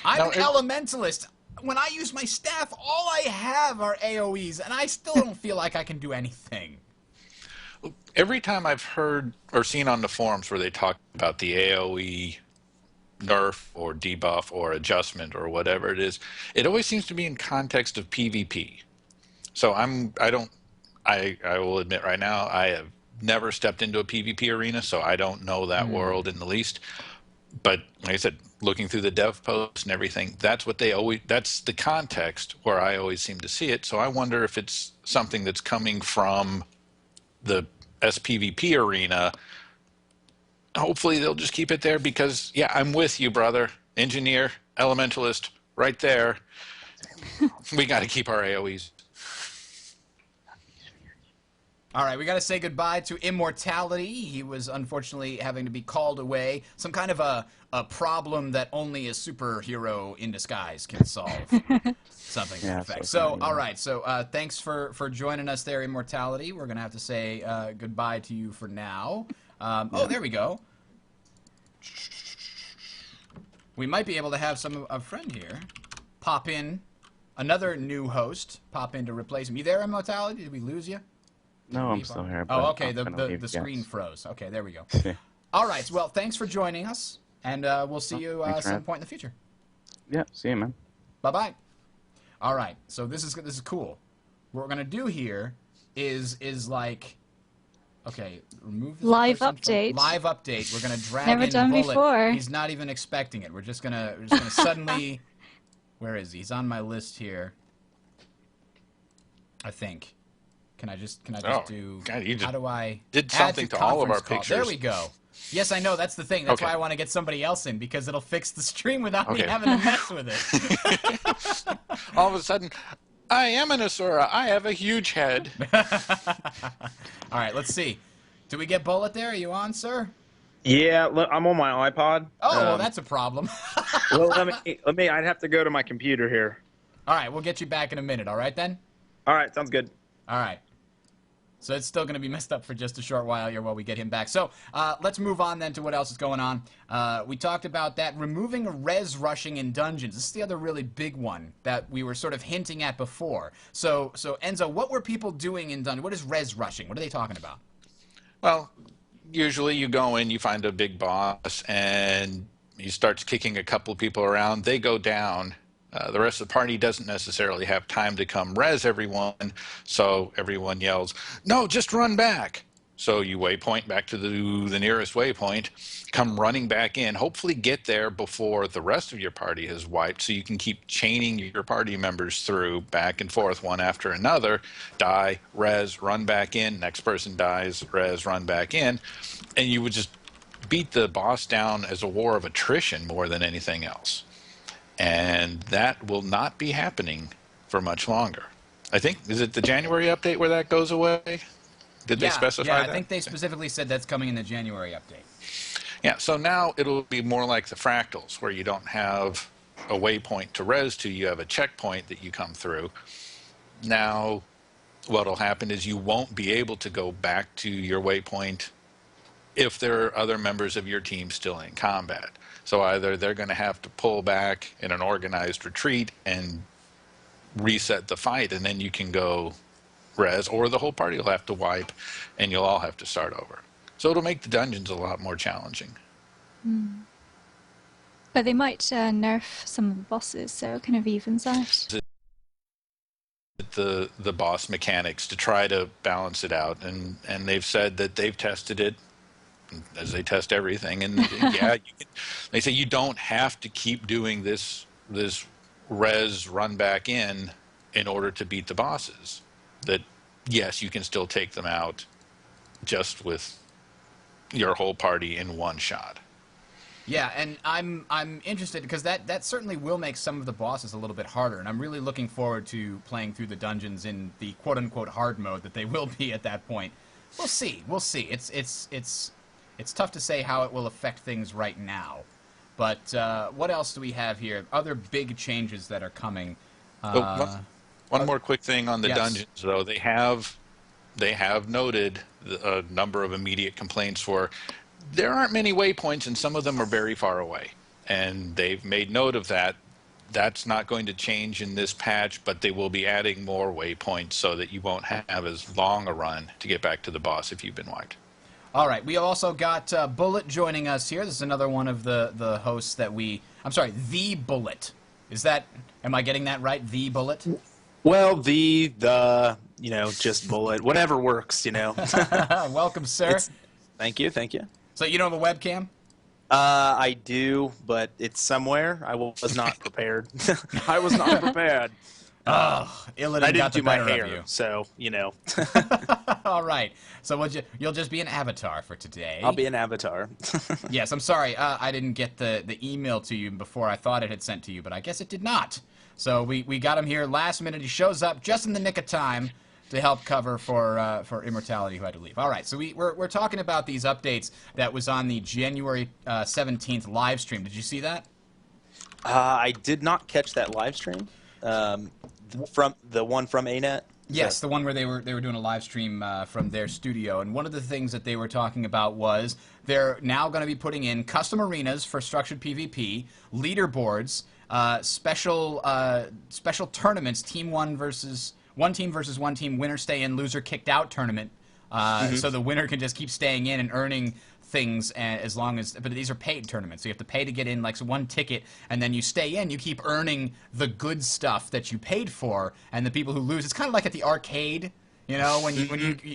I'm an elementalist. When I use my staff, all I have are AoEs, and I still don't feel like I can do anything. Every time I've heard or seen on the forums where they talk about the AoE nerf or debuff or adjustment or whatever it is, it always seems to be in context of PvP. So I will admit right now, I have never stepped into a PvP arena, so I don't know that world in the least. But like I said, looking through the dev posts and everything, that's the context where I always seem to see it. So I wonder if it's something that's coming from the SPVP arena hopefully they'll just keep it there because, yeah, I'm with you, brother. Engineer, elementalist, right there. We got to keep our AoEs. All right, we got to say goodbye to Immortality. He was unfortunately having to be called away. Some kind of a problem that only a superhero in disguise can solve. Something to that effect. So, all right. So, thanks for joining us there, Immortality. We're gonna have to say goodbye to you for now. Oh, there we go. We might be able to have a friend here pop in. Another new host pop in to replace him. You there, Immortality? Did we lose you? No, I'm still here. Oh, okay. The screen froze. Okay, there we go. All right. Well, thanks for joining us, and we'll see you some point in the future. Yeah. See you, man. Bye-bye. All right, so this is cool. What we're gonna do here is like, okay, remove this live update. Live update. We're gonna drag Never in done Bullet. before. He's not even expecting it. We're just gonna suddenly. Where is he? He's on my list here. I think. Can I just do? God, you just how do I did something to all of our call? pictures? There we go. Yes, I know. That's the thing. That's Okay. why I want to get somebody else in, because it'll fix the stream without me having to mess with it. All of a sudden, I am an Asura. I have a huge head. All right, let's see. Do we get Bullet there? Are you on, sir? Yeah, look, I'm on my iPod. Oh, well, that's a problem. Well, let me. I'd have to go to my computer here. All right, we'll get you back in a minute. All right, then? All right, sounds good. All right. So it's still going to be messed up for just a short while here while we get him back. So let's move on then to what else is going on. We talked about that, removing res rushing in dungeons. This is the other really big one that we were sort of hinting at before. So Enzo, what were people doing in dungeons? What is res rushing? What are they talking about? Well, usually you go in, you find a big boss, and he starts kicking a couple of people around. They go down. The rest of the party doesn't necessarily have time to come res everyone, so everyone yells, "No, just run back!" So you waypoint back to the nearest waypoint, come running back in, hopefully get there before the rest of your party has wiped, so you can keep chaining your party members through back and forth one after another. Die, res, run back in, next person dies, res, run back in, and you would just beat the boss down as a war of attrition more than anything else. And that will not be happening for much longer. I think, is it the January update where that goes away? Did they specify that? Yeah, I think they specifically said that's coming in the January update. Yeah, so now it'll be more like the fractals, where you don't have a waypoint to res to, you have a checkpoint that you come through. Now, what'll happen is you won't be able to go back to your waypoint if there are other members of your team still in combat. So either they're going to have to pull back in an organized retreat and reset the fight, and then you can go res, or the whole party will have to wipe, and you'll all have to start over. So it'll make the dungeons a lot more challenging. But they might nerf some of the bosses, so it kind of evens out. The boss mechanics to try to balance it out, and they've said that they've tested it, as they test everything, and yeah, they say you don't have to keep doing this res run back in order to beat the bosses. That yes, you can still take them out just with your whole party in one shot. Yeah, and I'm interested because that certainly will make some of the bosses a little bit harder, and I'm really looking forward to playing through the dungeons in the quote-unquote hard mode that they will be at that point. We'll see. It's tough to say how it will affect things right now. But what else do we have here? Other big changes that are coming. One more quick thing on the yes. dungeons, though. They have noted a number of immediate complaints for there aren't many waypoints, and some of them are very far away. And they've made note of that. That's not going to change in this patch, but they will be adding more waypoints so that you won't have as long a run to get back to the boss if you've been wiped. All right, we also got Bullet joining us here. This is another one of the hosts that I'm sorry, The Bullet. Am I getting that right? The Bullet? Well, just Bullet. Whatever works, Welcome, sir. Thank you. So you don't have a webcam? I do, but it's somewhere. I was not prepared. I was not prepared. Oh, Illidan I didn't got the do my better hair, of you. so you know. All right. So you'll just be an avatar for today. I'll be an avatar. Yes, I'm sorry. I didn't get the email to you before I thought it had sent to you, but I guess it did not. So we got him here last minute. He shows up just in the nick of time to help cover for Immortality, who had to leave. All right, so we're talking about these updates that was on the January 17th live stream. Did you see that? I did not catch that live stream. From the one from ANET. Yes, the one where they were doing a live stream from their studio, and one of the things that they were talking about was they're now going to be putting in custom arenas for structured PvP, leaderboards, special tournaments, one team versus one team, winner stay in, loser kicked out tournament, so the winner can just keep staying in and earning things as long as, but these are paid tournaments, so you have to pay to get in, like, so one ticket, and then you stay in, you keep earning the good stuff that you paid for, and the people who lose, it's kind of like at the arcade, you know, when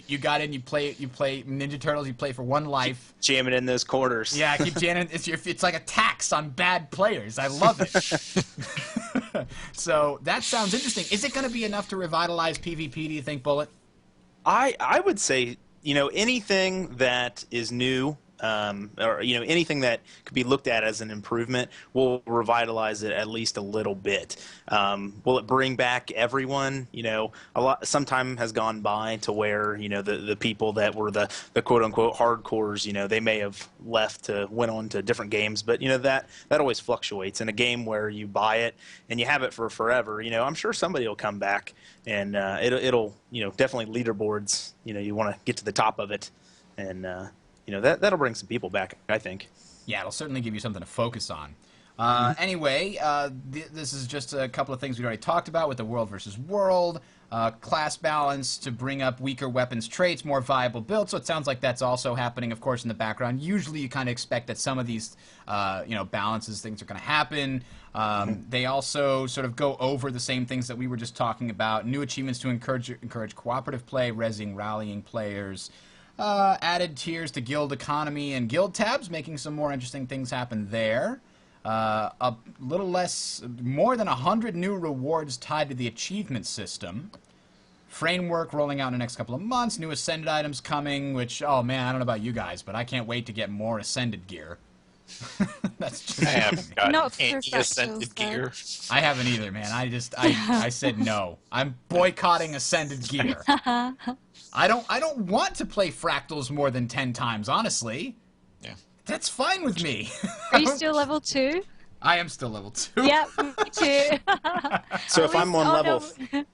you got in, you play Ninja Turtles, you play for one life. Keep jamming in those quarters. Yeah, keep jamming, it's like a tax on bad players. I love it. So that sounds interesting. Is it going to be enough to revitalize PvP, do you think, Bullet? I would say, you know, anything that is new, or, you know, anything that could be looked at as an improvement will revitalize it at least a little bit. Will it bring back everyone? You know, some time has gone by to where, you know, the people that were the quote unquote hardcores, you know, they may have went on to different games, but you know, that always fluctuates. In a game where you buy it and you have it for forever, you know, I'm sure somebody will come back, and it'll you know, definitely leaderboards, you know, you want to get to the top of it, and you know, that'll bring some people back, I think. Yeah, it'll certainly give you something to focus on. Anyway, this is just a couple of things we already talked about with the world versus world, class balance to bring up weaker weapons traits, more viable builds. So it sounds like that's also happening, of course, in the background. Usually you kind of expect that some of these, you know, balances, things are going to happen. They also sort of go over the same things that we were just talking about. New achievements to encourage cooperative play, rallying players. Added tiers to guild economy and guild tabs, making some more interesting things happen there. A little less, more than 100 new rewards tied to the achievement system. Framework rolling out in the next couple of months. New Ascended items coming, which, oh man, I don't know about you guys, but I can't wait to get more Ascended gear. That's just... I haven't got Not any for Ascended fractals, though. gear. I haven't either, man. I said no. I'm boycotting Ascended gear. I don't want to play fractals more than 10 times, honestly. Yeah. That's fine with me. Are you still level 2? I am still level 2. Yeah, me too. So if I'm on level, no.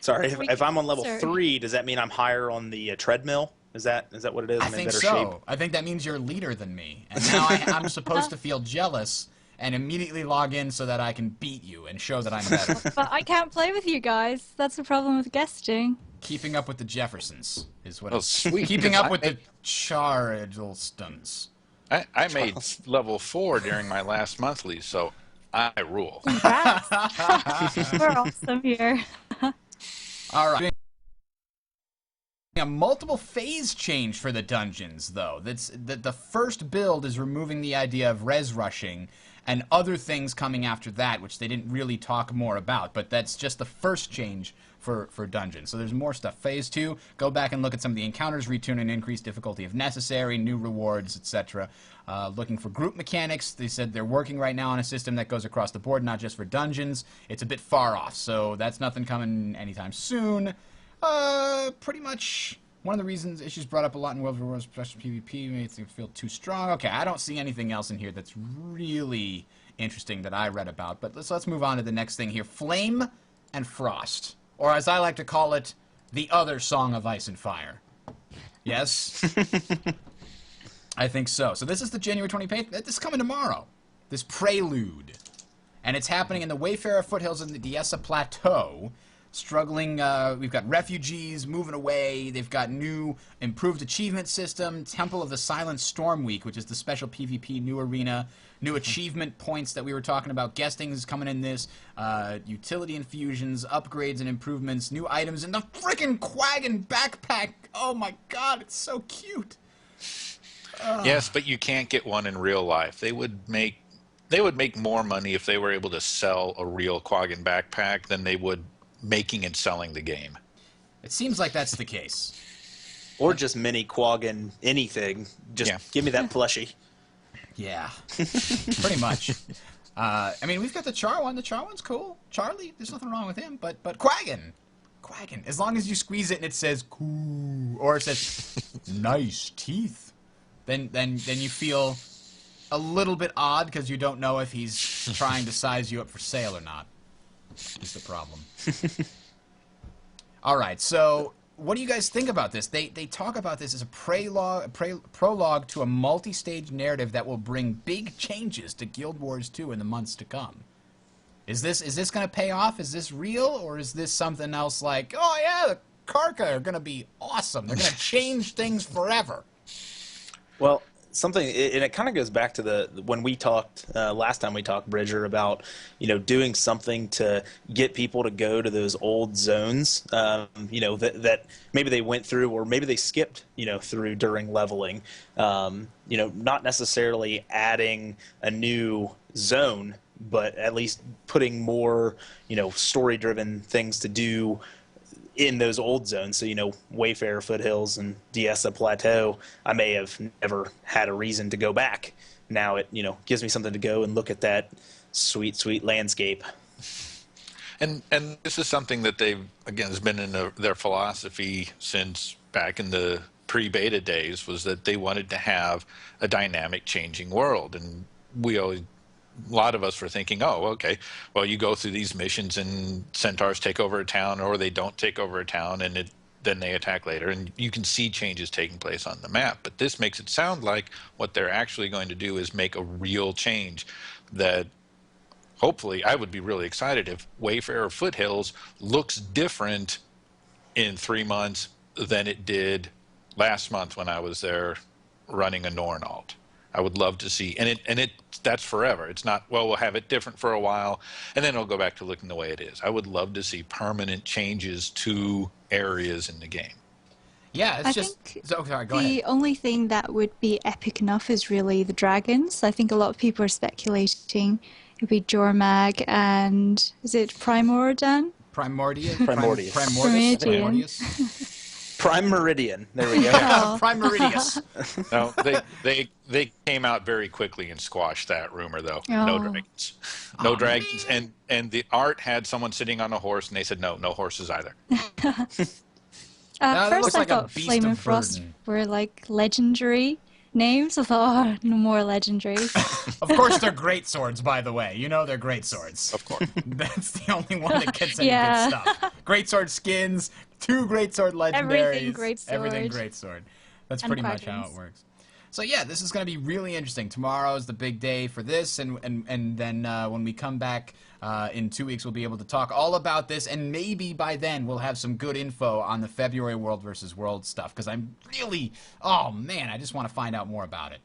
if I'm on level Sorry. 3, does that mean I'm higher on the treadmill? Is that what it is? I I'm in think better so. shape? I think that means you're a leader than me. And now I'm supposed to feel jealous and immediately log in so that I can beat you and show that I'm better. But I can't play with you guys. That's the problem with guesting. Keeping up with the Jeffersons is what Oh, it's... sweet. Keeping up with I the Charlestons. I made level 4 during my last monthly, so I rule. Congrats. We're awesome here. All right. A multiple phase change for the dungeons, though. The first build is removing the idea of res rushing and other things coming after that, which they didn't really talk more about. But that's just the first change for dungeons. So there's more stuff. Phase 2, go back and look at some of the encounters, retune and increase difficulty if necessary, new rewards, etc. Looking for group mechanics. They said they're working right now on a system that goes across the board, not just for dungeons. It's a bit far off, so that's nothing coming anytime soon. Pretty much one of the reasons issues brought up a lot in World War Special PvP makes it feel too strong. Okay, I don't see anything else in here that's really interesting that I read about, but let's move on to the next thing here. Flame and Frost, or as I like to call it, the other Song of Ice and Fire. Yes? I think so. So this is the January 28th. This is coming tomorrow. This Prelude. And it's happening in the Wayfarer foothills in the Diessa Plateau. Struggling, we've got refugees moving away. They've got new improved achievement system, Temple of the Silent Storm Week, which is the special PvP new arena, new achievement points that we were talking about. Guesting is coming in this, utility infusions, upgrades and improvements, new items, and the frickin' Quaggin backpack. Oh my god, it's so cute. Yes, but you can't get one in real life. They would make more money if they were able to sell a real Quaggin backpack than they would making and selling the game. It seems like that's the case. Or just mini quagging anything. Just give me that plushie. Yeah, pretty much. I mean, we've got the Char one. The Char one's cool. Charlie, there's nothing wrong with him. But Quaggin, as long as you squeeze it and it says cool, or it says nice teeth, then you feel a little bit odd because you don't know if he's trying to size you up for sale or not. Is the problem. All right, so what do you guys think about this? They talk about this as a prologue to a multi-stage narrative that will bring big changes to Guild Wars 2 in the months to come. Is this going to pay off? Is this real, or is this something else like, oh yeah, the Karka are going to be awesome. They're going to change things forever. Well, something, and it kind of goes back to when we talked last time we talked, Bridger, about doing something to get people to go to those old zones, that maybe they went through or maybe they skipped through during leveling, not necessarily adding a new zone, but at least putting more story-driven things to do in those old zones. So, Wayfarer Foothills and Diessa Plateau, I may have never had a reason to go back. Now it, gives me something to go and look at that sweet, sweet landscape. And this is something that they've, again, has been in their philosophy since back in the pre-beta days, was that they wanted to have a dynamic, changing world. And a lot of us were thinking, oh, okay, well, you go through these missions and centaurs take over a town, or they don't take over a town, and then they attack later, and you can see changes taking place on the map. But this makes it sound like what they're actually going to do is make a real change that hopefully, I would be really excited if Wayfarer Foothills looks different in 3 months than it did last month when I was there running a Norn alt. I would love to see, and that's forever. It's not, well, we'll have it different for a while, and then it'll go back to looking the way it is. I would love to see permanent changes to areas in the game. Yeah, I just... think sorry, go ahead. the only thing that would be epic enough is really the dragons. I think a lot of people are speculating it'd be Jormag and... is it Primordian? Primordius. Primordius. Prime Meridian. There we go. Oh. Prime Meridius. No, they came out very quickly and squashed that rumor, though. Oh. No dragons. No dragons. And the art had someone sitting on a horse, and they said, no horses either. First looks I like a thought beast Flame of and Frost burden. were like legendary names. I thought, oh, no more legendary. Of course, they're great swords, by the way. They're great swords. Of course. That's the only one that gets any Yeah. good stuff. Great sword skins, 2 great sword legendaries. Everything great sword. Everything great sword. That's And pretty much how it quadrants. works. So yeah, this is going to be really interesting. Tomorrow is the big day for this, and then when we come back in 2 weeks, we'll be able to talk all about this, and maybe by then we'll have some good info on the February World versus World stuff, because I'm really, oh man, I just want to find out more about it.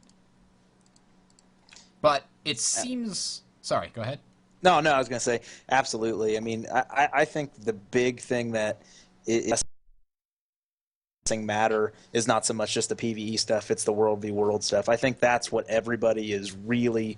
But it seems... Sorry, go ahead. No, I was going to say, absolutely. I mean, I think the big thing that is matter is not so much just the PvE stuff, it's the World v World stuff. I think that's what everybody is really,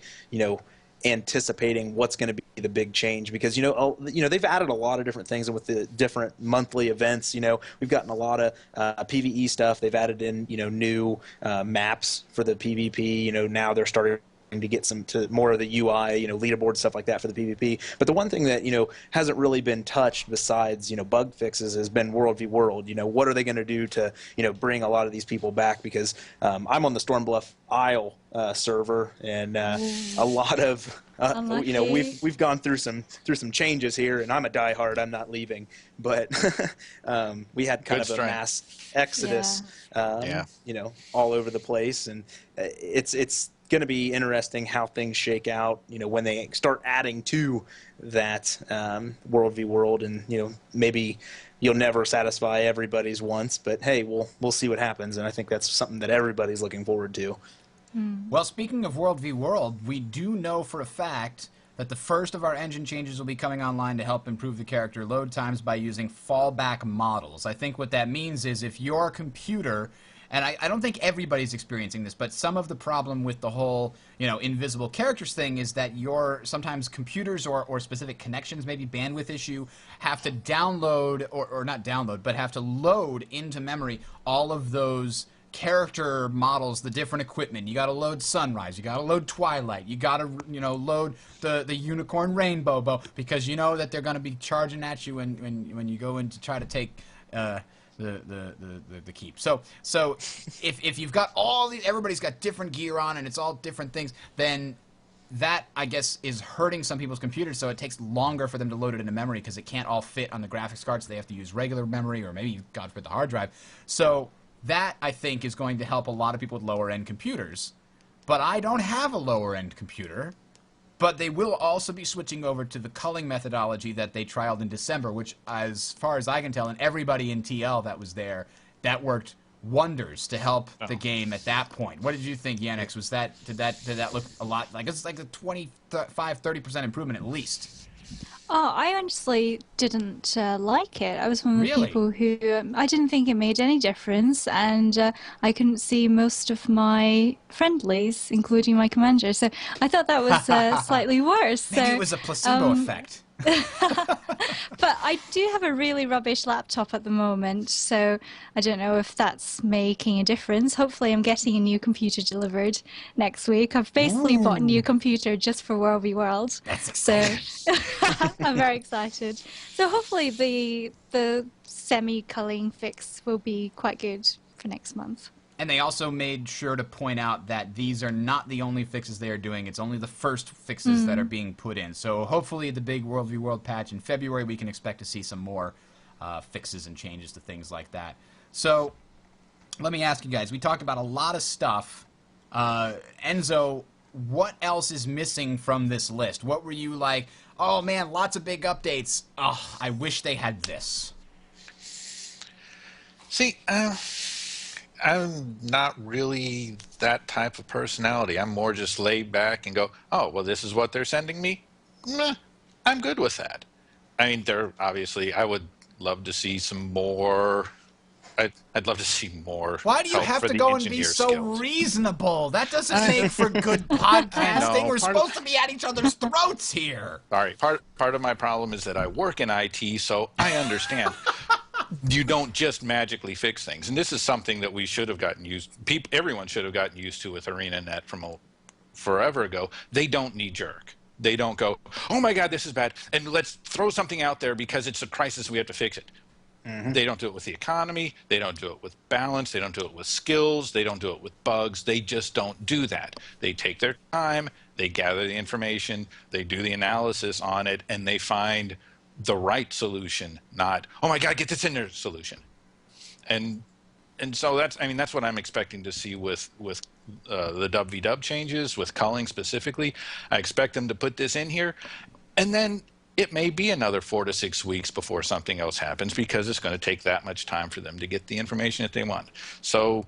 anticipating what's going to be the big change, because they've added a lot of different things with the different monthly events. We've gotten a lot of PvE stuff. They've added in new maps for the PvP. Now they're starting to get more of the UI, leaderboard stuff like that for the PvP. But the one thing that hasn't really been touched besides bug fixes has been World v World. What are they going to do to bring a lot of these people back? Because I'm on the Stormbluff Isle server, and a lot of we've gone through some changes here, and I'm a diehard. I'm not leaving, but we had kind of a mass exodus, all over the place, and it's going to be interesting how things shake out, when they start adding to that World v World, and maybe you'll never satisfy everybody's wants, but hey, we'll see what happens, and I think that's something that everybody's looking forward to. Well, speaking of World v World, we do know for a fact that the first of our engine changes will be coming online to help improve the character load times by using fallback models. I think what that means is if your computer and I don't think everybody's experiencing this, but some of the problem with the whole, invisible characters thing is that sometimes computers or specific connections, maybe bandwidth issue, have to download, or not download, but have to load into memory all of those character models, the different equipment. You got to load Sunrise, you got to load Twilight, you got to load the unicorn rainbow bow, because you know that they're going to be charging at you when you go in to try to take the keep. So if you've got all these, everybody's got different gear on and it's all different things, then that, I guess, is hurting some people's computers, so it takes longer for them to load it into memory because it can't all fit on the graphics card, so they have to use regular memory, or maybe, God forbid, the hard drive. So that, I think, is going to help a lot of people with lower-end computers. But I don't have a lower-end computer. But they will also be switching over to the culling methodology that they trialed in December, which, as far as I can tell, and everybody in TL that was there, that worked wonders to help the game at that point. What did you think, Yannick? Did that look a lot like, it's like a 25-30% improvement at least? Oh, I honestly didn't like it. I was one of the Really? people who I didn't think it made any difference, and I couldn't see most of my friendlies, including my commander. So I thought that was slightly worse. Maybe So, it was a placebo effect. but I do have a really rubbish laptop at the moment, so I don't know if that's making a difference. Hopefully I'm getting a new computer delivered next week. I've basically bought a new computer just for World v World. That's exciting. So I'm very excited. So hopefully the semi-culling fix will be quite good for next month. And they also made sure to point out that these are not the only fixes they are doing. It's only the first fixes that are being put in. So hopefully the big World v World patch in February, we can expect to see some more fixes and changes to things like that. So let me ask you guys. We talked about a lot of stuff. Enzo, what else is missing from this list? What were you like, oh man, lots of big updates. Oh, I wish they had this. See, I'm not really that type of personality. I'm more just laid back and go, oh, well, this is what they're sending me? Meh, I'm good with that. I mean, obviously, I would love to see some more. I'd love to see more. Why do you have to go and be so reasonable? That doesn't make for good podcasting. We're supposed to be at each other's throats here. All right. Part of my problem is that I work in IT, so I understand. You don't just magically fix things, and this is something that we should have gotten used. Everyone should have gotten used to with ArenaNet from forever ago. They don't knee jerk. They don't go, oh my God, this is bad, and let's throw something out there because it's a crisis. We have to fix it. Mm-hmm. They don't do it with the economy. They don't do it with balance. They don't do it with skills. They don't do it with bugs. They just don't do that. They take their time. They gather the information. They do the analysis on it, and they find the right solution, not, oh my God, get this in there solution. And so that's what I'm expecting to see with the dub v dub changes, with culling specifically. I expect them to put this in here, and then it may be another 4 to 6 weeks before something else happens, because it's going to take that much time for them to get the information that they want. So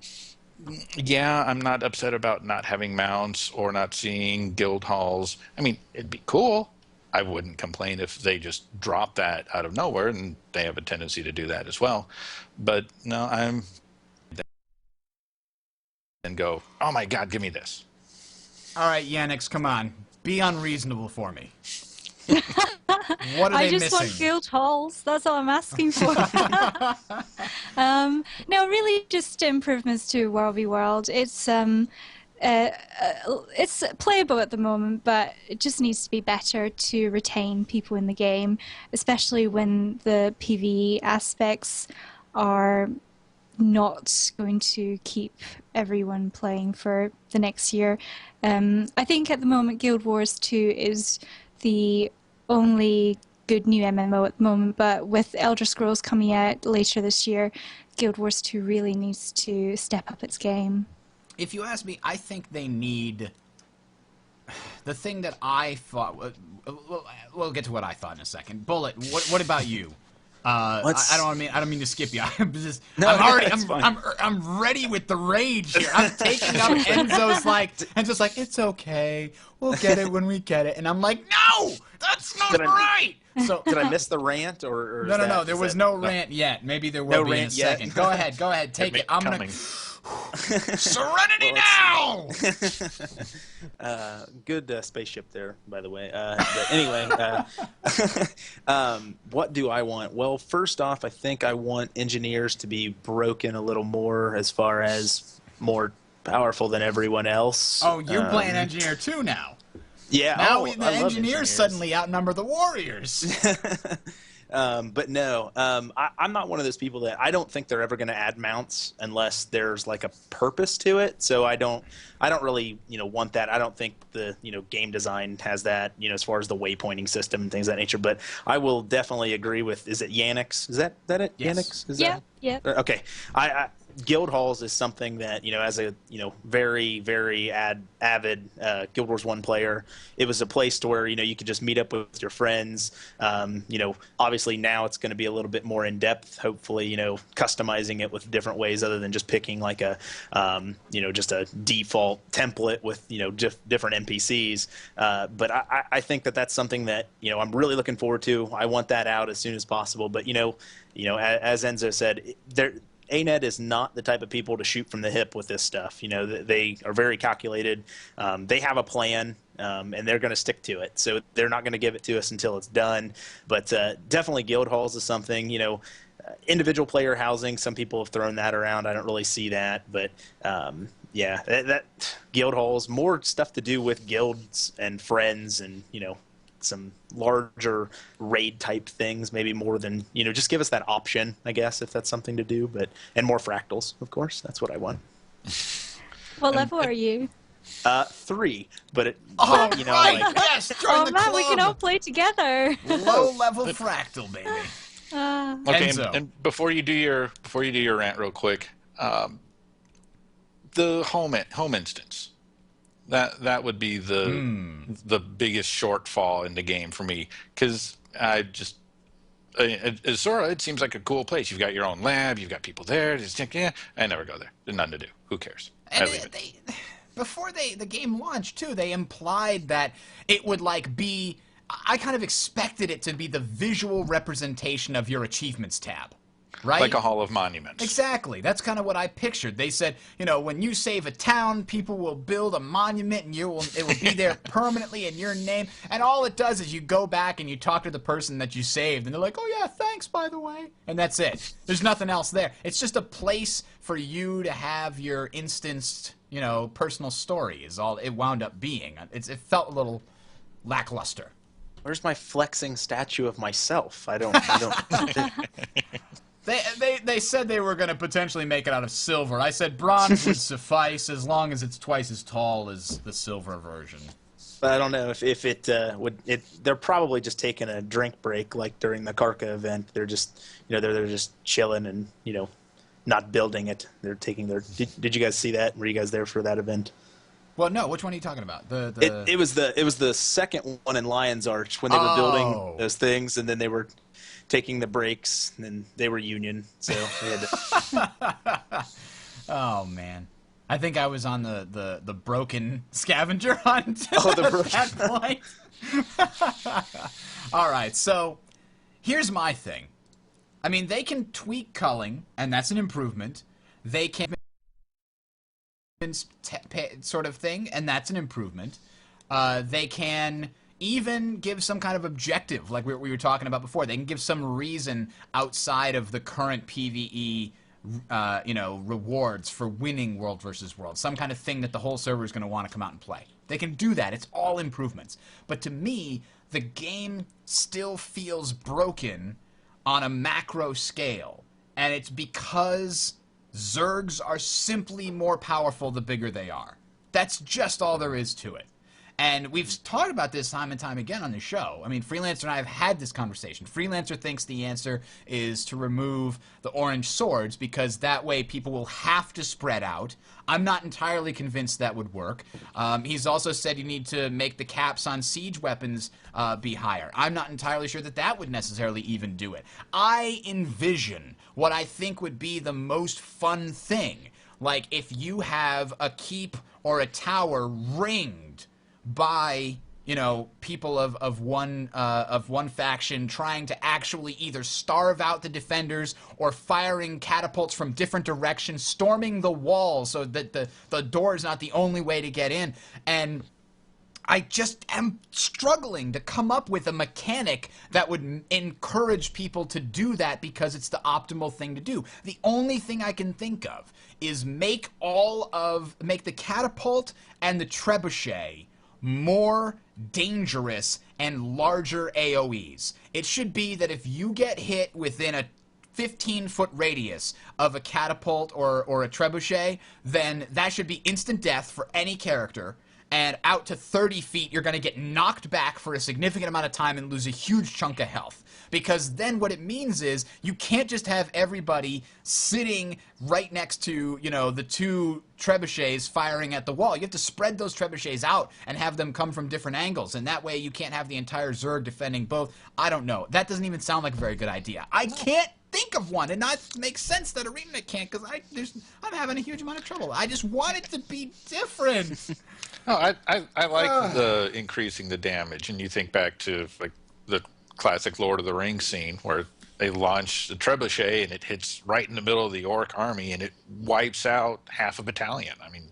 yeah, I'm not upset about not having mounts or not seeing guild halls. I mean, it'd be cool. I wouldn't complain if they just drop that out of nowhere, and they have a tendency to do that as well. But no, and go, oh my God, give me this. All right, Yannick, come on. Be unreasonable for me. What are they missing? I just want guild halls. That's all I'm asking for. No, really just improvements to World v World. It's playable at the moment, but it just needs to be better to retain people in the game, especially when the PvE aspects are not going to keep everyone playing for the next year. I think at the moment Guild Wars 2 is the only good new MMO at the moment, but with Elder Scrolls coming out later this year, Guild Wars 2 really needs to step up its game. If you ask me, I think they need the thing that I thought. We'll get to what I thought in a second. Bullet, what about you? I don't mean to skip you. I'm ready with the rage here. I'm taking up Enzo's like, it's okay. We'll get it when we get it. And I'm like, no, that's not right. So did I miss the rant or no? There was no rant yet. Maybe there will be in a second. Go ahead. Take it. I'm gonna. Serenity now! Good spaceship there, by the way. But anyway, what do I want? Well, first off, I think I want engineers to be broken a little more as far as more powerful than everyone else. Oh, you're playing engineer too now. Yeah. Now I the love engineers suddenly outnumber the warriors. But no, I'm not one of those people that I don't think they're ever going to add mounts unless there's like a purpose to it. So I don't really, want that. I don't think the, game design has that, as far as the waypointing system and things of that nature. But I will definitely agree with, is it Yannick's? Is that it? Yes. Yannick's? Is Yeah, that? yeah. Okay. Guild halls is something that, as a, very, very avid Guild Wars 1 player, it was a place to where, you could just meet up with your friends. Obviously now it's going to be a little bit more in depth, hopefully, customizing it with different ways other than just picking like a, just a default template with, different NPCs. But I think that that's something that, I'm really looking forward to. I want that out as soon as possible. But, as Enzo said, ANET is not the type of people to shoot from the hip with this stuff. They are very calculated. They have a plan, and they're going to stick to it. So they're not going to give it to us until it's done. But definitely guild halls is something, individual player housing, some people have thrown that around. I don't really see that. But, yeah, that guild halls, more stuff to do with guilds and friends and, some larger raid type things, maybe more than, just give us that option, I guess, if that's something to do, and more fractals, of course. That's what I want. What level are you? 3, but Right, like, yes, join Oh the man, club. we can all play together. Low-level fractal, baby. Okay, Enzo. and before you do your rant real quick, the home instance. That would be the biggest shortfall in the game for me, because Azura, it seems like a cool place. You've got your own lab, you've got people there. I never go there. There's nothing to do. Who cares? I And leave it. before the game launched too, they implied that it would be. I kind of expected it to be the visual representation of your achievements tab, right? Like a Hall of Monuments. Exactly. That's kind of what I pictured. They said, when you save a town, people will build a monument and it will be there permanently in your name. And all it does is you go back and you talk to the person that you saved and they're like, "Oh yeah, thanks by the way." And that's it. There's nothing else there. It's just a place for you to have your instanced, personal story is all it wound up being. It felt a little lackluster. where's my flexing statue of myself? I don't. They said they were going to potentially make it out of silver. I said bronze would suffice as long as it's twice as tall as the silver version. I don't know if it would. They're probably just taking a drink break, like during the Karka event. They're just they're just chilling and not building it. They're taking their. Did you guys see that? Were you guys there for that event? Well, no. Which one are you talking about? It was the second one in Lion's Arch when they were building those things, and then they were taking the breaks, and then they were union, so they had to. Oh man, I think I was on the broken scavenger hunt. Oh, the broken. At that point. All right, so here's my thing. I mean, they can tweak culling, and that's an improvement. They can sort of thing, and that's an improvement. They can even give some kind of objective, like we were talking about before. They can give some reason outside of the current PvE, rewards for winning World versus World. Some kind of thing that the whole server is going to want to come out and play. They can do that. It's all improvements. But to me, the game still feels broken on a macro scale, and it's because Zergs are simply more powerful the bigger they are. That's just all there is to it. And we've talked about this time and time again on the show. I mean, Freelancer and I have had this conversation. Freelancer thinks the answer is to remove the orange swords because that way people will have to spread out. I'm not entirely convinced that would work. He's also said you need to make the caps on siege weapons be higher. I'm not entirely sure that that would necessarily even do it. I envision what I think would be the most fun thing. Like if you have a keep or a tower ringed by, you know, people of one faction trying to actually either starve out the defenders or firing catapults from different directions, storming the wall so that the door is not the only way to get in. And I just am struggling to come up with a mechanic that would encourage people to do that because it's the optimal thing to do. The only thing I can think of is make the catapult and the trebuchet more dangerous and larger AoEs. It should be that if you get hit within a 15-foot radius of a catapult or a trebuchet, then that should be instant death for any character. And out to 30 feet, you're going to get knocked back for a significant amount of time and lose a huge chunk of health. Because then what it means is you can't just have everybody sitting right next to, you know, the two trebuchets firing at the wall. You have to spread those trebuchets out and have them come from different angles. And that way you can't have the entire Zerg defending both. I don't know. That doesn't even sound like a very good idea. I can't think of one, and that makes sense that Arena can't, because I'm having a huge amount of trouble. I just want it to be different. No, I like the increasing the damage, and you think back to like the classic Lord of the Rings scene where they launch the trebuchet and it hits right in the middle of the orc army and it wipes out half a battalion. I mean,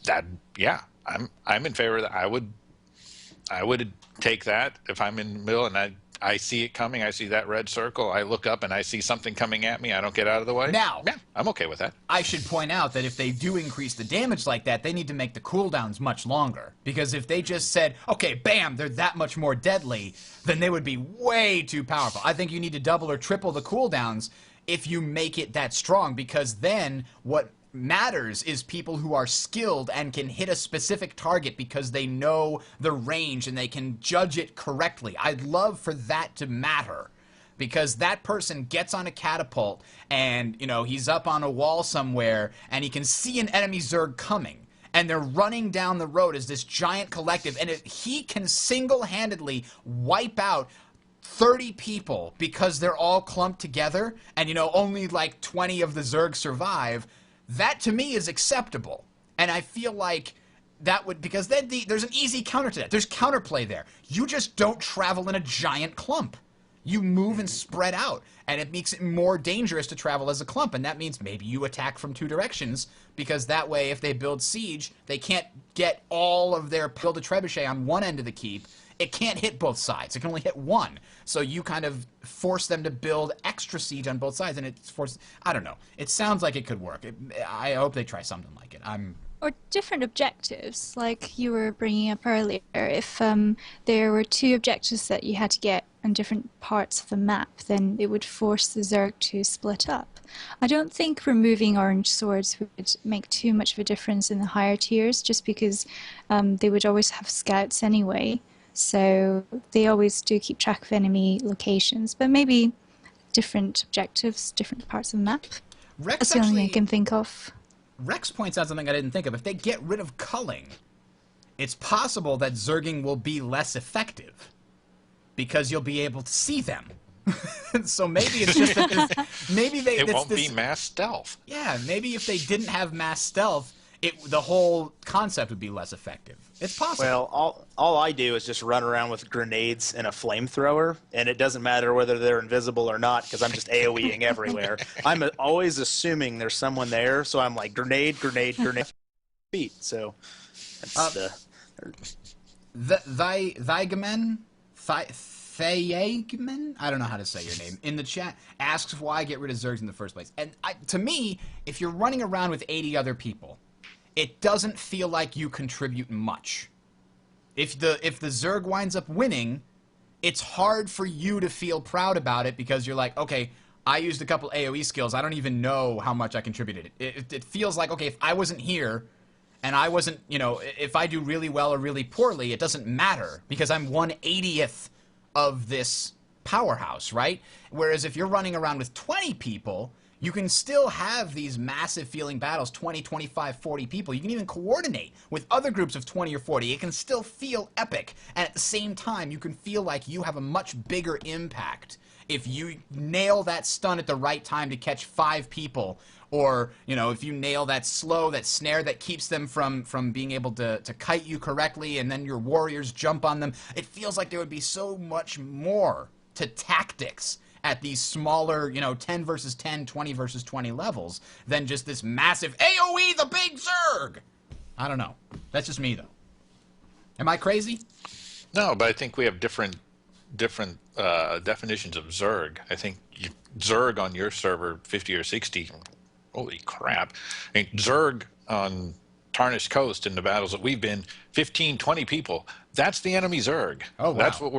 I'm in favor of that. I would take that if I'm in the middle and I see it coming. I see that red circle. I look up and I see something coming at me. I don't get out of the way. Now, yeah, I'm okay with that. I should point out that if they do increase the damage like that, they need to make the cooldowns much longer. Because if they just said, okay, bam, they're that much more deadly, then they would be way too powerful. I think you need to double or triple the cooldowns if you make it that strong, because then what matters is people who are skilled and can hit a specific target because they know the range and they can judge it correctly. I'd love for that to matter, because that person gets on a catapult and, you know, he's up on a wall somewhere and he can see an enemy Zerg coming and they're running down the road as this giant collective, and if he can single-handedly wipe out 30 people because they're all clumped together and, you know, only like 20 of the Zerg survive, that to me is acceptable. And I feel like that would, because then there's an easy counter to that. There's counterplay there. You just don't travel in a giant clump. You move and spread out, and it makes it more dangerous to travel as a clump, and that means maybe you attack from two directions, because that way if they build siege, they can't get all of their build a trebuchet on one end of the keep. It can't hit both sides. It can only hit one. So you kind of force them to build extra siege on both sides, and it's forced. I don't know. It sounds like it could work. I hope they try something like it. Or different objectives, like you were bringing up earlier. If there were two objectives that you had to get on different parts of the map, then it would force the Zerg to split up. I don't think removing orange swords would make too much of a difference in the higher tiers, just because they would always have scouts anyway. So they always do keep track of enemy locations, but maybe different objectives, different parts of the map. That's the only thing I can think of. Rex points out something I didn't think of. If they get rid of culling, it's possible that Zerging will be less effective because you'll be able to see them. So maybe it's just that maybe it won't be mass stealth. Yeah, maybe if they didn't have mass stealth, the whole concept would be less effective. It's possible. Well, all I do is just run around with grenades and a flamethrower, and it doesn't matter whether they're invisible or not because I'm just AoEing everywhere. I'm always assuming there's someone there, so I'm like grenade, grenade, grenade, feet. So that's Thaigamen? Thayagman? I don't know how to say your name. In the chat, asks why get rid of Zergs in the first place. And to me, if you're running around with 80 other people, it doesn't feel like you contribute much. If the Zerg winds up winning, it's hard for you to feel proud about it because you're like, okay, I used a couple AoE skills. I don't even know how much I contributed. It feels like, okay, if I wasn't here and I wasn't, you know, if I do really well or really poorly, it doesn't matter because I'm 1/80th of this powerhouse, right? Whereas if you're running around with 20 people, you can still have these massive feeling battles, 20, 25, 40 people. You can even coordinate with other groups of 20 or 40. It can still feel epic. And at the same time, you can feel like you have a much bigger impact. if you nail that stun at the right time to catch 5 people, or, you know, if you nail that slow, that snare that keeps them from being able to kite you correctly, and then your warriors jump on them, it feels like there would be so much more to tactics at these smaller, you know, 10 versus 10, 20 versus 20 levels than just this massive AoE the big Zerg. I don't know. That's just me, though. Am I crazy? No, but I think we have different definitions of Zerg. I think Zerg on your server, 50 or 60, holy crap. I mean, Zerg on Tarnished Coast in the battles that we've been, 15, 20 people. That's the enemy Zerg. Oh, wow. That's what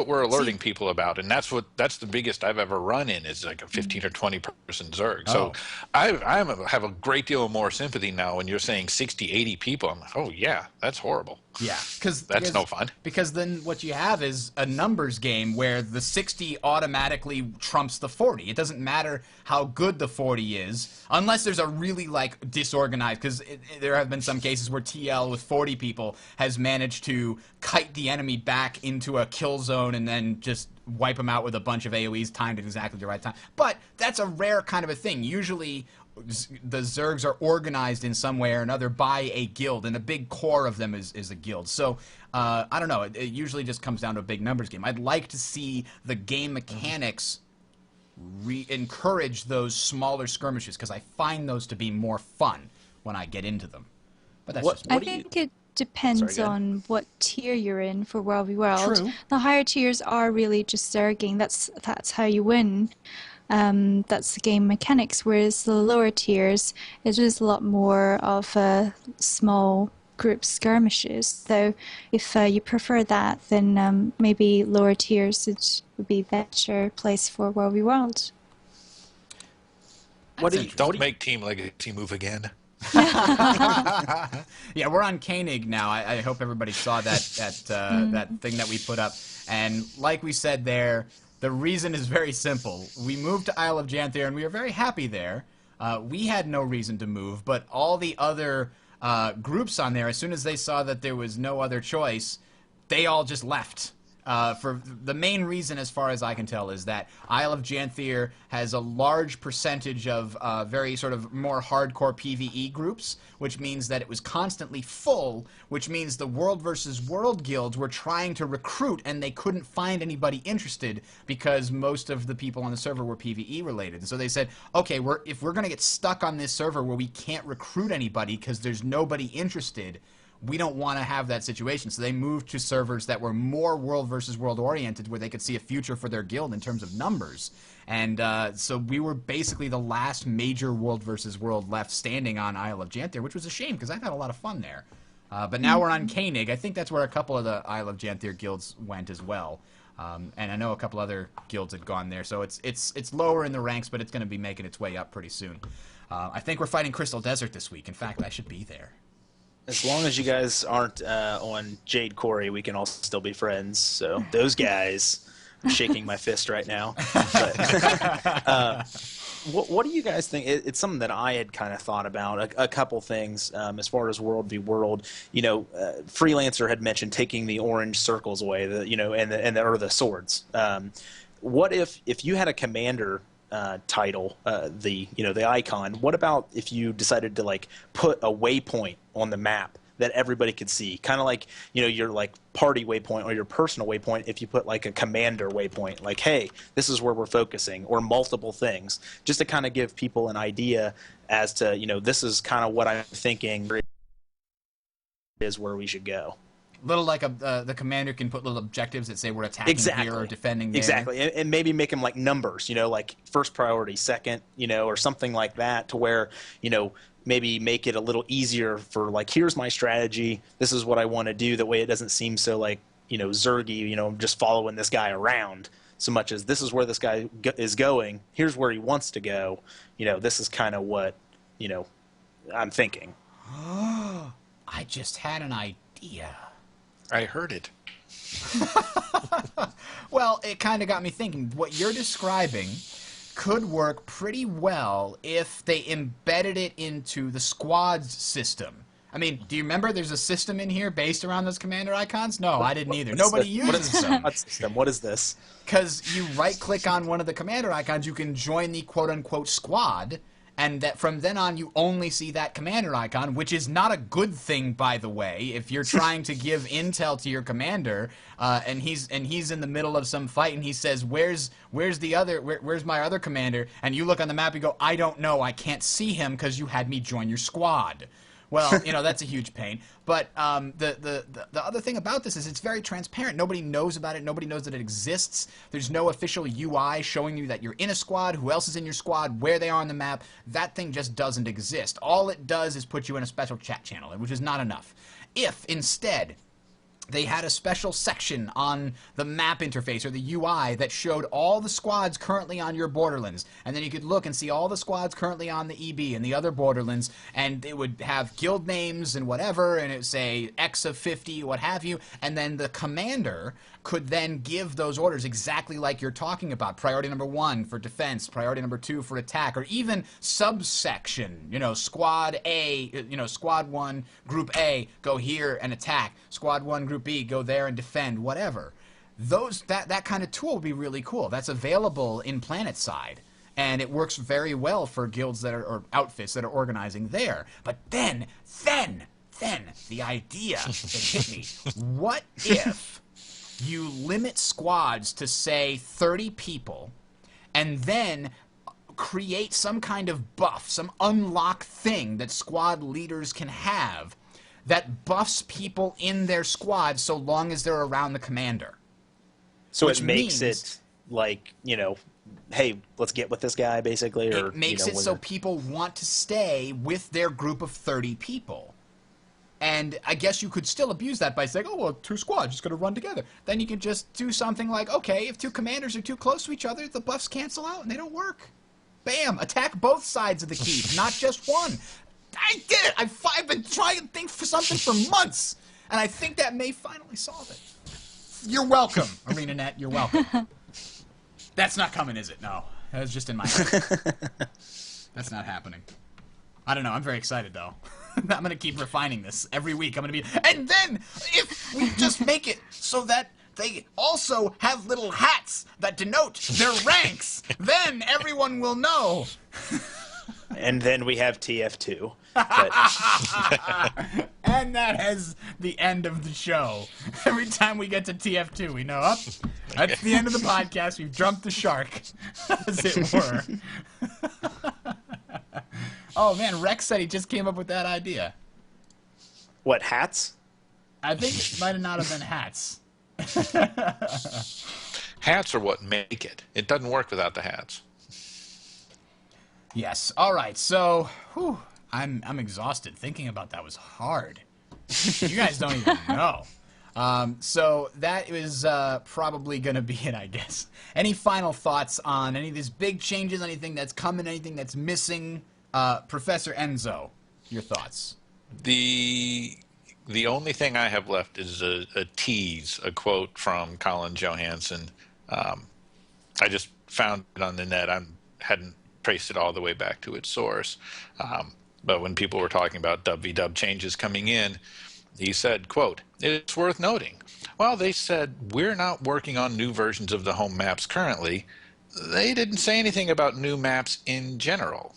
we're alerting people about, and that's the biggest I've ever run in is like a 15 or 20 person Zerg. Oh. So I have a great deal more sympathy now when you're saying 60, 80 people. I'm like, oh yeah, that's horrible. Yeah, that's no fun. Because then what you have is a numbers game where the 60 automatically trumps the 40. It doesn't matter how good the 40 is, unless there's a really like disorganized. Because there have been some cases where TL with 40 people has managed to kite the enemy back into a kill zone and then just wipe them out with a bunch of AoEs timed at exactly the right time. But that's a rare kind of a thing. Usually the Zergs are organized in some way or another by a guild, and a big core of them is a guild. So, I don't know, it usually just comes down to a big numbers game. I'd like to see the game mechanics encourage those smaller skirmishes, because I find those to be more fun when I get into them. But that's just me. I think it depends on what tier you're in for World v World. True. The higher tiers are really just Zerging. That's how you win. That's the game mechanics, whereas the lower tiers, it is a lot more of small group skirmishes. So if you prefer that, then maybe lower tiers would be a better place for World v World. Don't make Team Legacy move again. Yeah, we're on Koenig now. I hope everybody saw that thing that we put up. And like we said there, the reason is very simple. We moved to Isle of Janthier, and we were very happy there. We had no reason to move, but all the other groups on there, as soon as they saw that there was no other choice, they all just left. For the main reason, as far as I can tell, is that Isle of Janthier has a large percentage of very sort of more hardcore PvE groups, which means that it was constantly full, which means the World versus World guilds were trying to recruit, and they couldn't find anybody interested because most of the people on the server were PvE related. And so they said, okay, if we're going to get stuck on this server where we can't recruit anybody because there's nobody interested, we don't want to have that situation. So they moved to servers that were more World versus World oriented, where they could see a future for their guild in terms of numbers. And so we were basically the last major World versus World left standing on Isle of Janthier, which was a shame because I've had a lot of fun there. But now we're on Koenig. I think that's where a couple of the Isle of Janthier guilds went as well. And I know a couple other guilds had gone there. So it's lower in the ranks, but it's going to be making its way up pretty soon. I think we're fighting Crystal Desert this week. In fact, I should be there. As long as you guys aren't on Jade Quarry, we can all still be friends. So those guys, I'm shaking my fist right now. But, what do you guys think? It's something that I had kind of thought about. A couple things as far as World v World. You know, Freelancer had mentioned taking the orange circles away, or the swords. What if you had a commander title, the icon? What about if you decided to like put a waypoint on the map that everybody could see, kind of like your like party waypoint or your personal waypoint? If you put like a commander waypoint, like, hey, this is where we're focusing, or multiple things, just to kind of give people an idea as to this is kind of what I'm thinking is where we should go. Little like the commander can put little objectives that say we're attacking here or defending there. Exactly, and maybe make them like numbers, like first priority, second, or something like that, to where, maybe make it a little easier for like, here's my strategy, this is what I want to do. That way it doesn't seem so like, Zergy, just following this guy around so much as this is where this guy is going, here's where he wants to go. This is kind of what, I'm thinking. I just had an idea. I heard it. Well, it kind of got me thinking. What you're describing could work pretty well if they embedded it into the squads system. I mean, do you remember there's a system in here based around those commander icons? No, I didn't either. Nobody uses them. What system? What is this? Because you right-click on one of the commander icons, you can join the quote-unquote squad, and that from then on you only see that commander icon, which is not a good thing, by the way. If you're trying to give intel to your commander, and he's in the middle of some fight, and he says, "Where's my other commander?" And you look on the map, and go, "I don't know. I can't see him because you had me join your squad." Well, that's a huge pain. But the other thing about this is it's very transparent. Nobody knows about it. Nobody knows that it exists. There's no official UI showing you that you're in a squad, who else is in your squad, where they are on the map. That thing just doesn't exist. All it does is put you in a special chat channel, which is not enough. If, instead, they had a special section on the map interface or the UI that showed all the squads currently on your Borderlands, and then you could look and see all the squads currently on the EB and the other Borderlands, and it would have guild names and whatever, and it would say X of 50, what have you, and then the commander could then give those orders exactly like you're talking about. Priority number 1 for defense, priority number 2 for attack, or even subsection, squad A, squad 1, group A, go here and attack, squad 1, group B, go there and defend, whatever. That kind of tool would be really cool. That's available in PlanetSide, and it works very well for guilds that are, or outfits that are organizing there. But then the idea that hit me, what if you limit squads to, say, 30 people, and then create some kind of buff, some unlock thing that squad leaders can have that buffs people in their squad so long as they're around the commander. So it makes it like, hey, let's get with this guy, basically? Or, it makes it so people want to stay with their group of 30 people. And I guess you could still abuse that by saying, oh, well, 2 squads just going to run together. Then you can just do something like, okay, if 2 commanders are too close to each other, the buffs cancel out and they don't work. Bam! Attack both sides of the keep, not just one. I did it! I've been trying to think for something for months, and I think that may finally solve it. You're welcome, ArenaNet. You're welcome. That's not coming, is it? No. That was just in my head. That's not happening. I don't know. I'm very excited, though. I'm going to keep refining this. Every week I'm going to be... And then, if we just make it so that they also have little hats that denote their ranks, then everyone will know. And then we have TF2. And that is the end of the show. Every time we get to TF2, we know, that's the end of the podcast. We've jumped the shark, as it were. Oh, man, Rex said he just came up with that idea. What, hats? I think it might have not have been hats. Hats are what make it. It doesn't work without the hats. Yes. All right. So, I'm exhausted. Thinking about that was hard. You guys don't even know. So that is probably going to be it, I guess. Any final thoughts on any of these big changes, anything that's coming, anything that's missing? Professor Enzo, your thoughts? The only thing I have left is a tease, a quote from Colin Johansson. I just found it on the net. I hadn't traced it all the way back to its source. But when people were talking about dub-v-dub changes coming in, he said, quote, "It's worth noting. While they said we're not working on new versions of the home maps currently, they didn't say anything about new maps in general."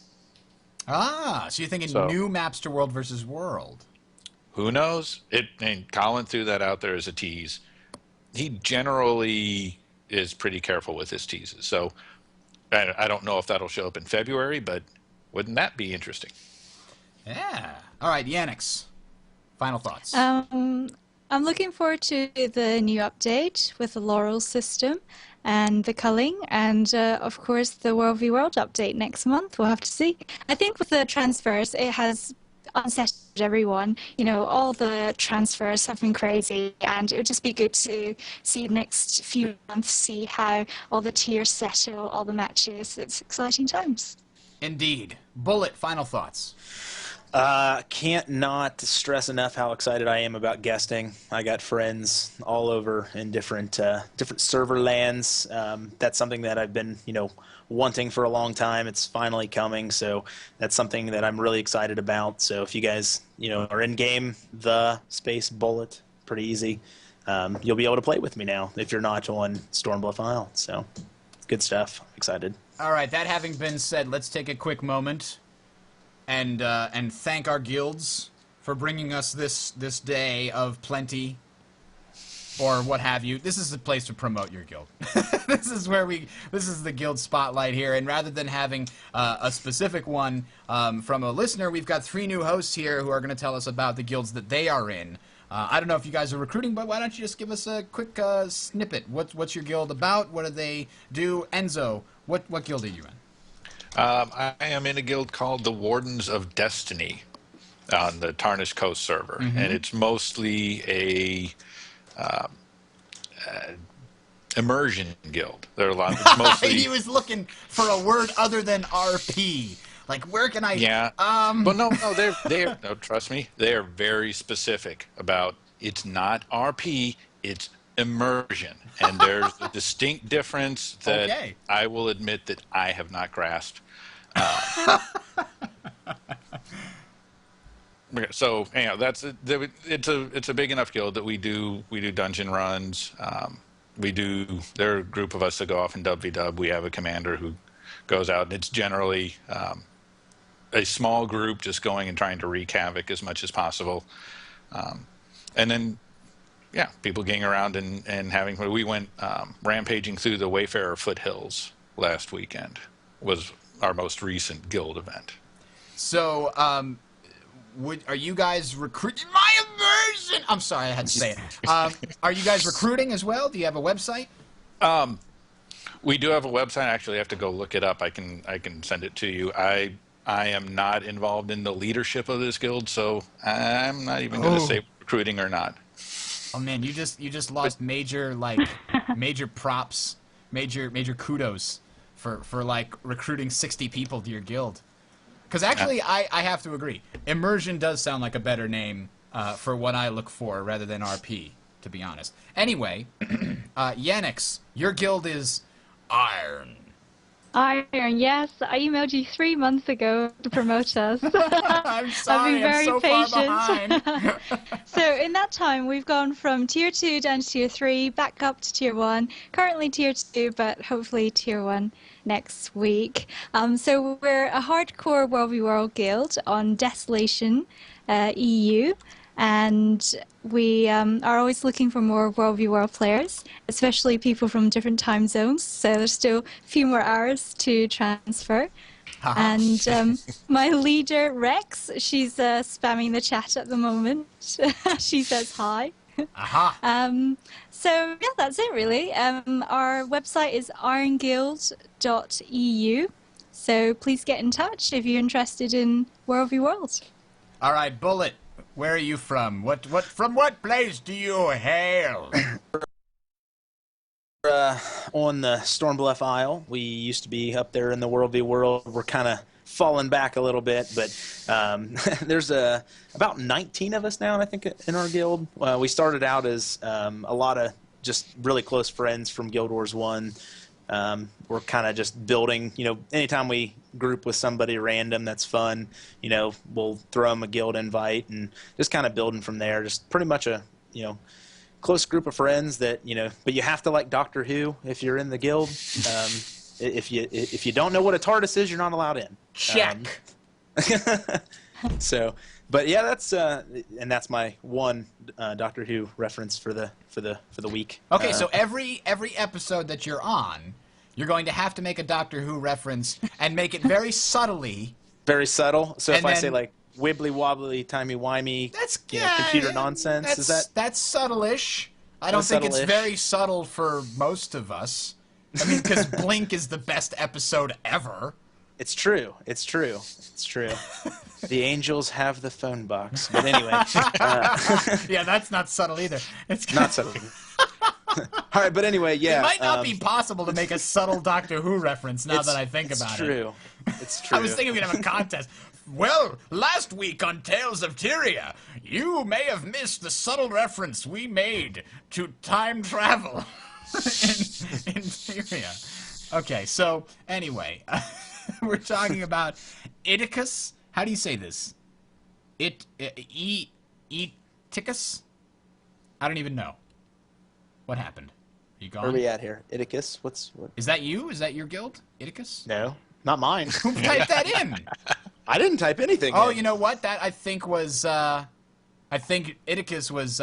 Ah, so you're thinking new maps to World versus World. Who knows? And Colin threw that out there as a tease. He generally is pretty careful with his teases. So I don't know if that'll show up in February, but wouldn't that be interesting? Yeah. All right, Yannix, final thoughts. I'm looking forward to the new update with the Laurel system and the culling, and of course the World v World update next month. We'll have to see. I think with the transfers, it has unsettled everyone. All the transfers have been crazy, and it would just be good to see the next few months, see how all the tiers settle, all the matches. It's exciting times. Indeed. Bullet, final thoughts. Can't not stress enough how excited I am about guesting. I got friends all over in different server lands. That's something that I've been, wanting for a long time. It's finally coming, so that's something that I'm really excited about. So if you guys, are in game, the space bullet, pretty easy. You'll be able to play with me now if you're not on Stormbluff Isle. So good stuff. Excited. All right. That having been said, let's take a quick moment and thank our guilds for bringing us this day of plenty, or what have you. This is the place to promote your guild. This is the guild spotlight here, and rather than having a specific one from a listener, we've got 3 new hosts here who are going to tell us about the guilds that they are in. I don't know if you guys are recruiting, but why don't you just give us a quick snippet? What's your guild about? What do they do? Enzo, what guild are you in? I am in a guild called the Wardens of Destiny on the Tarnished Coast server, and it's mostly a immersion guild. There are a lot. It's mostly. He was looking for a word other than RP. Like, where can I? Yeah. But no, they're no. Trust me, they are very specific about. It's not RP. It's immersion, and there's a distinct difference that I will admit that I have not grasped. So it's a big enough guild that we do dungeon runs. There are a group of us that go off in WV. We have a commander who goes out, and it's generally a small group just going and trying to wreak havoc as much as possible, and then. Yeah, people getting around and having. We went rampaging through the Wayfarer foothills last weekend. Was our most recent guild event. So, are you guys recruiting my immersion? I'm sorry, I had to say it. Are you guys recruiting as well? Do you have a website? We do have a website. Actually, I have to go look it up. I can send it to you. I am not involved in the leadership of this guild, so I'm not even going to say recruiting or not. Oh man, you just lost major props, major kudos for like recruiting 60 people to your guild. Because actually, I have to agree, immersion does sound like a better name for what I look for rather than RP, to be honest. Anyway, Yanix, your guild is Iron. Iron, yes. I emailed you 3 months ago to promote us. I'm sorry, I've been very I'm so patient. far behind. So in that time, we've gone from Tier 2 down to Tier 3, back up to Tier 1. Currently Tier 2, but hopefully Tier 1 next week. So we're a hardcore World v World guild on Desolation EU. And we are always looking for more World v World players, especially people from different time zones. So there's still a few more hours to transfer. And my leader, Rex, she's spamming the chat at the moment. She says hi. So yeah, that's it really. Our website is ironguild.eu. So please get in touch if you're interested in World v World. All right, Bullet. Where are you from? From what place do you hail? On the Stormbluff Isle. We used to be up there in the World v World. We're kind of falling back a little bit, but there's about 19 of us now, I think, in our guild. We started out as a lot of just really close friends from Guild Wars 1. We're kind of just building, anytime we group with somebody random that's fun, we'll throw them a guild invite and just kind of building from there. Just pretty much a, close group of friends that, but you have to like Doctor Who if you're in the guild. If you don't know what a TARDIS is, you're not allowed in. Check. So, but yeah, that's my one Doctor Who reference for the week. Okay, so every episode that you're on, you're going to have to make a Doctor Who reference and make it very subtly. Very subtle. So if I say like wibbly wobbly, timey wimey, that's computer nonsense. That's subtle-ish. I don't think it's very subtle for most of us. I mean, because Blink is the best episode ever. It's true. The angels have the phone box. But anyway. Yeah, that's not subtle either. It's not subtle. All right, but anyway, yeah. It might not be possible to make a subtle Doctor Who reference now that I think about it. It's true. I was thinking we'd have a contest. Well, last week on Tales of Tyria, you may have missed the subtle reference we made to time travel in Tyria. Okay, so anyway, we're talking about Iticus. How do you say this? Iticus? I don't even know. What happened? You gone? Where are we at here? Iticus? What? Is that you? Is that your guild? Iticus? No, not mine. Who typed that in? I didn't type anything. Oh, in. you know what? That I think was. I think Iticus was.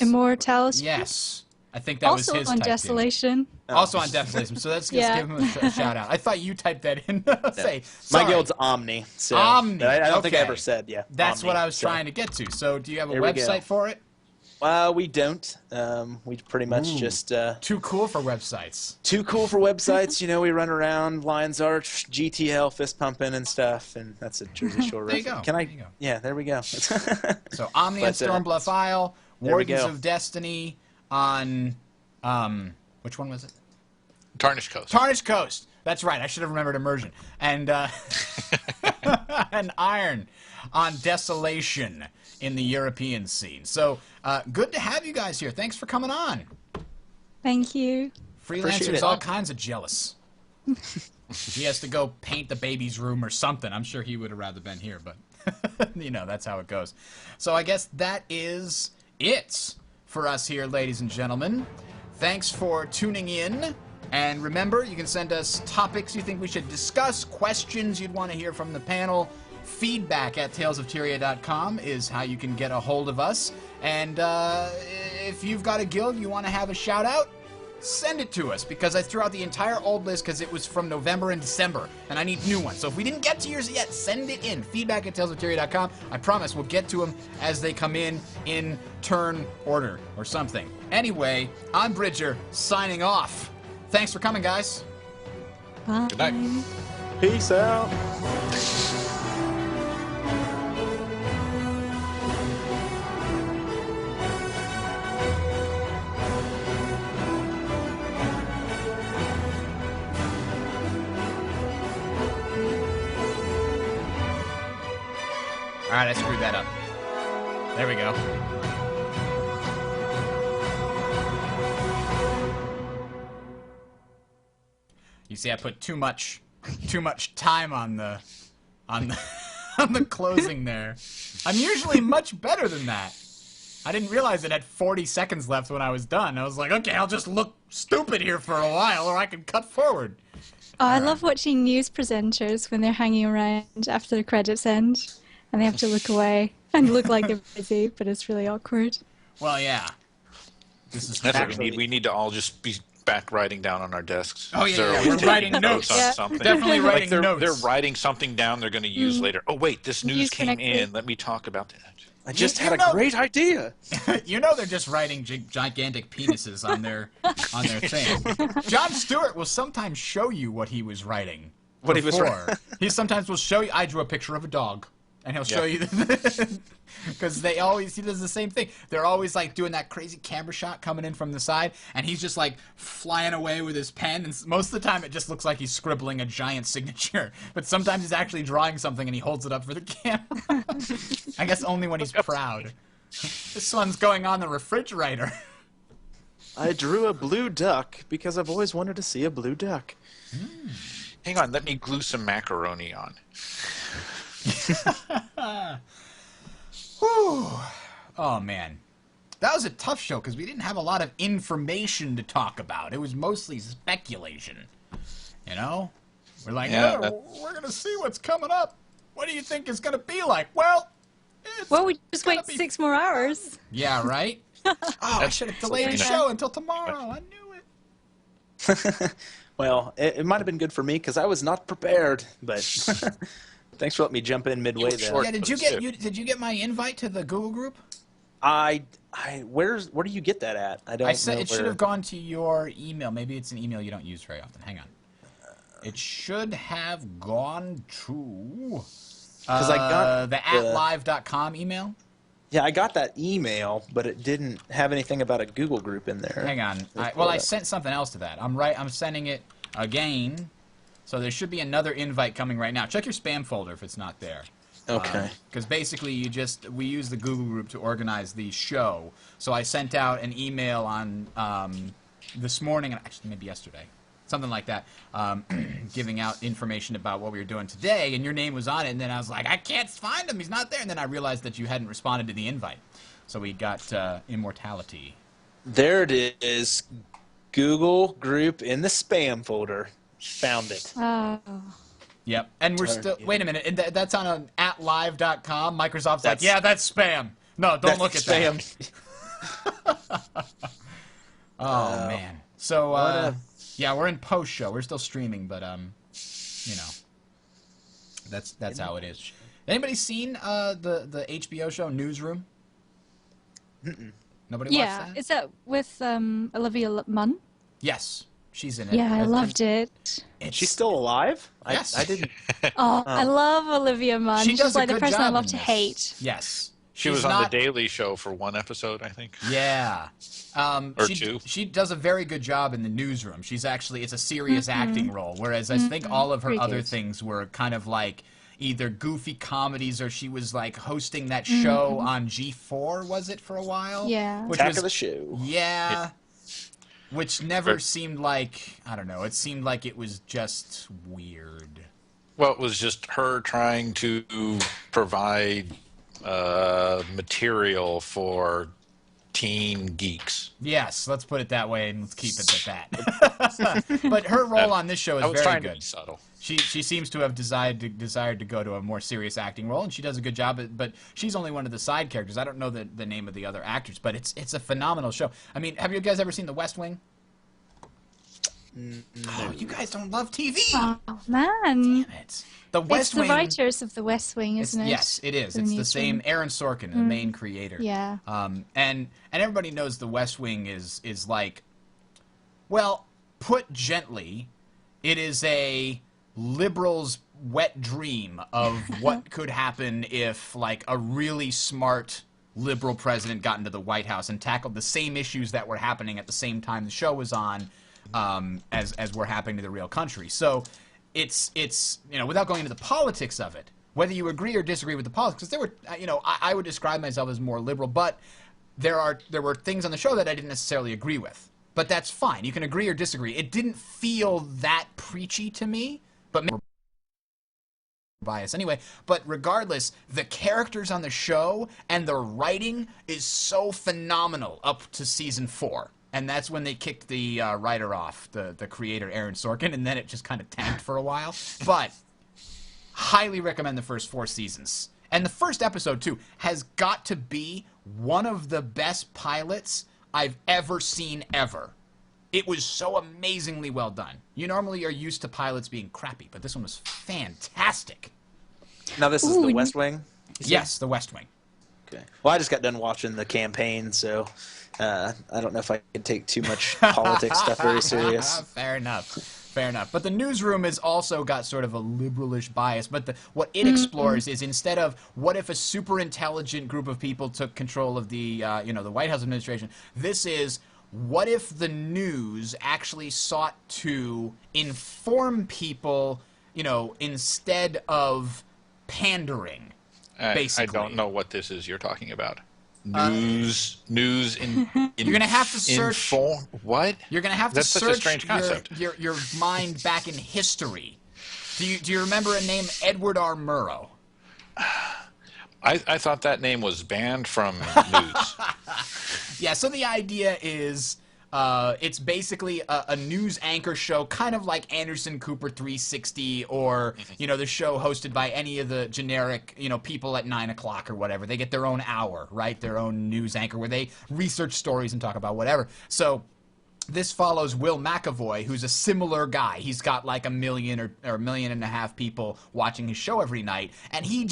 Immortality. Yes, I think that was Also his. on typed in. Desolation. Also on Desolation. So let's just give him a shout out. I thought you typed that in. Say, My sorry. guild's Omni. So Omni. I don't think I Okay. ever said That's Omni, what I was so. trying to get to. So do you have a There we go. website for it? We don't. We pretty much just Too cool for websites. too cool for websites. You know, we run around Lions Arch, GTL, fist pumping and stuff, and that's a Jersey Shore There you reference. go. Can I? There you go. Yeah, there we go. So Omni on But, Stormbluff Isle, there we Wardens go. of Destiny on which one was it? Tarnished Coast. Tarnished Coast. That's right. I should have remembered Immersion. And and Iron on Desolation in the European scene. So good to have you guys here. Thanks for coming on. Thank you. Appreciate Freelancer's it. all kinds of jealous. He has to go paint the baby's room or something. I'm sure he would have rather been here, but you know, that's how it goes. So I guess that is it for us here, ladies and gentlemen. Thanks for tuning in. And remember, you can send us topics you think we should discuss, questions you'd want to hear from the panel. Feedback at talesoftyria.com is how you can get a hold of us. And if you've got a guild you want to have a shout out, send it to us, because I threw out the entire old list because it was from November and December, and I need new ones. So if we didn't get to yours yet, send it in. Feedback at talesoftyria.com. I promise we'll get to them as they come in turn order or something. Anyway, I'm Bridger, signing off. Thanks for coming, guys. Bye. Good night. Peace out. All right, I screwed that up. There we go. You see, I put too much time on the on the closing there. I'm usually much better than that. I didn't realize it had 40 seconds left when I was done. I was like, okay, I'll just look stupid here for a while, or I can cut forward. Oh, I love watching news presenters when they're hanging around after the credits end and they have to look away and look like they're busy, but it's really awkward. Well, yeah. This is That's what factually- we need to all just be back writing down on our desks. Oh, yeah, They're yeah, always we're taking writing notes. on Yeah. something. Definitely Like writing notes. they're writing something down they're going to use later. Oh wait, this news News came connected. in. Let me talk about that. I just You had know- a great idea. You know they're just writing gigantic penises on their thing. Jon Stewart will sometimes show you what he was writing. What he was before. He sometimes will show you. I drew a picture of a dog, and he'll show you because he does the same thing. They're always like doing that crazy camera shot coming in from the side, and he's just like flying away with his pen. And most of the time, it just looks like he's scribbling a giant signature. But sometimes he's actually drawing something, and he holds it up for the camera. I guess only when he's proud. This one's going on the refrigerator. I drew a blue duck because I've always wanted to see a blue duck. Hang on, let me glue some macaroni on. Whew. Oh, man. That was a tough show because we didn't have a lot of information to talk about. It was mostly speculation. You know? We're like, Yeah, oh, we're going to see what's coming up. What do you think it's going to be like? Well, Well, we just gonna wait be- 6 more hours. yeah, right? Oh, I should have delayed the Yeah. show until tomorrow. I knew it. Well, it might have been good for me because I was not prepared. But thanks for letting me jump in midway were there. short. Yeah, did you get my invite to the Google group? Where do you get that at? I don't I said know it should where- have gone to your email. Maybe it's an email you don't use very often. Hang on. It should have gone to I got the atlive.com email. Yeah, I got that email, but it didn't have anything about a Google group in there. Hang on. I sent something else to that. I'm sending it again. So there should be another invite coming right now. Check your spam folder if it's not there. Okay. Because basically we use the Google group to organize the show. So I sent out an email on this morning, actually maybe yesterday, something like that, giving out information about what we were doing today, and your name was on it, and then I was like, I can't find him, he's not there, and then I realized that you hadn't responded to the invite. So we got Immortality. There it is. Google group in the spam folder. Found it. Oh. Yep, and we're still, wait a minute, and that's on @live.com. Microsoft's like, yeah, that's spam. No, don't look at spam. That. Oh, man. So, yeah, we're in post-show. We're still streaming, but, you know, that's how it is. Anybody seen the HBO show Newsroom? Nobody watched that? Yeah, is that with Olivia Munn? Yes, she's in it. Yeah, I loved it. She's still alive? Yes. I didn't. Oh, I love Olivia Munn. She does She's like a the good person I job love in to this. hate. Yes. She was on The Daily Show for one episode, I think. Yeah. Or two. She does a very good job in the Newsroom. She's actually, it's a serious acting role, whereas I think all of her Pretty other good. things were kind of like either goofy comedies or she was like hosting that show on G4, was it, for a while? Yeah. Which Attack was, of the Show. Yeah. Which never seemed like, I don't know, it seemed like it was just weird. Well, it was just her trying to provide material for teen geeks. Yes, let's put it that way and let's keep it at that. But her role on this show I is was very trying to be good. subtle. She seems to have desired to go to a more serious acting role, and she does a good job. But she's only one of the side characters. I don't know the name of the other actors, but it's a phenomenal show. I mean, have you guys ever seen The West Wing? No. Oh, you guys don't love TV. Oh, man. Damn it. The It's West the Wing. writers of The West Wing, isn't it? Yes, it is. The It's the Newsroom. same Aaron Sorkin, the main creator. Yeah. And everybody knows The West Wing is like, well, put gently, it is a liberal's wet dream of what could happen if like a really smart liberal president got into the White House and tackled the same issues that were happening at the same time the show was on, as were happening to the real country. So it's you know, without going into the politics of it, whether you agree or disagree with the politics, because there were, you know, I would describe myself as more liberal, but there were things on the show that I didn't necessarily agree with. But that's fine. You can agree or disagree. It didn't feel that preachy to me, but maybe bias anyway. But regardless, the characters on the show and the writing is so phenomenal up to season 4. And that's when they kicked the writer off, the creator, Aaron Sorkin, and then it just kind of tanked for a while. But highly recommend the first 4 seasons. And the first episode, too, has got to be one of the best pilots I've ever seen ever. It was so amazingly well done. You normally are used to pilots being crappy, but this one was fantastic. Now this is Ooh, The West Wing? Yes, The West Wing. Okay. Well, I just got done watching the campaign, so I don't know if I can take too much politics stuff very serious. Fair enough. Fair enough. But the Newsroom has also got sort of a liberalish bias. But what it explores is, instead of what if a super intelligent group of people took control of the the White House administration, this is what if the news actually sought to inform people, you know, instead of pandering. I Basically. don't know what this is you're talking about. News in You're gonna have to search. What? You're gonna have to That's search such a strange concept. your mind back in history. Do you remember a name, Edward R. Murrow? I thought that name was banned from news. Yeah. So the idea is, it's basically a news anchor show, kind of like Anderson Cooper 360, or the show hosted by any of the generic people at 9 o'clock or whatever. They get their own hour, right? Their own news anchor where they research stories and talk about whatever. So this follows Will McAvoy, who's a similar guy. He's got like 1 million or 1.5 million people watching his show every night, and he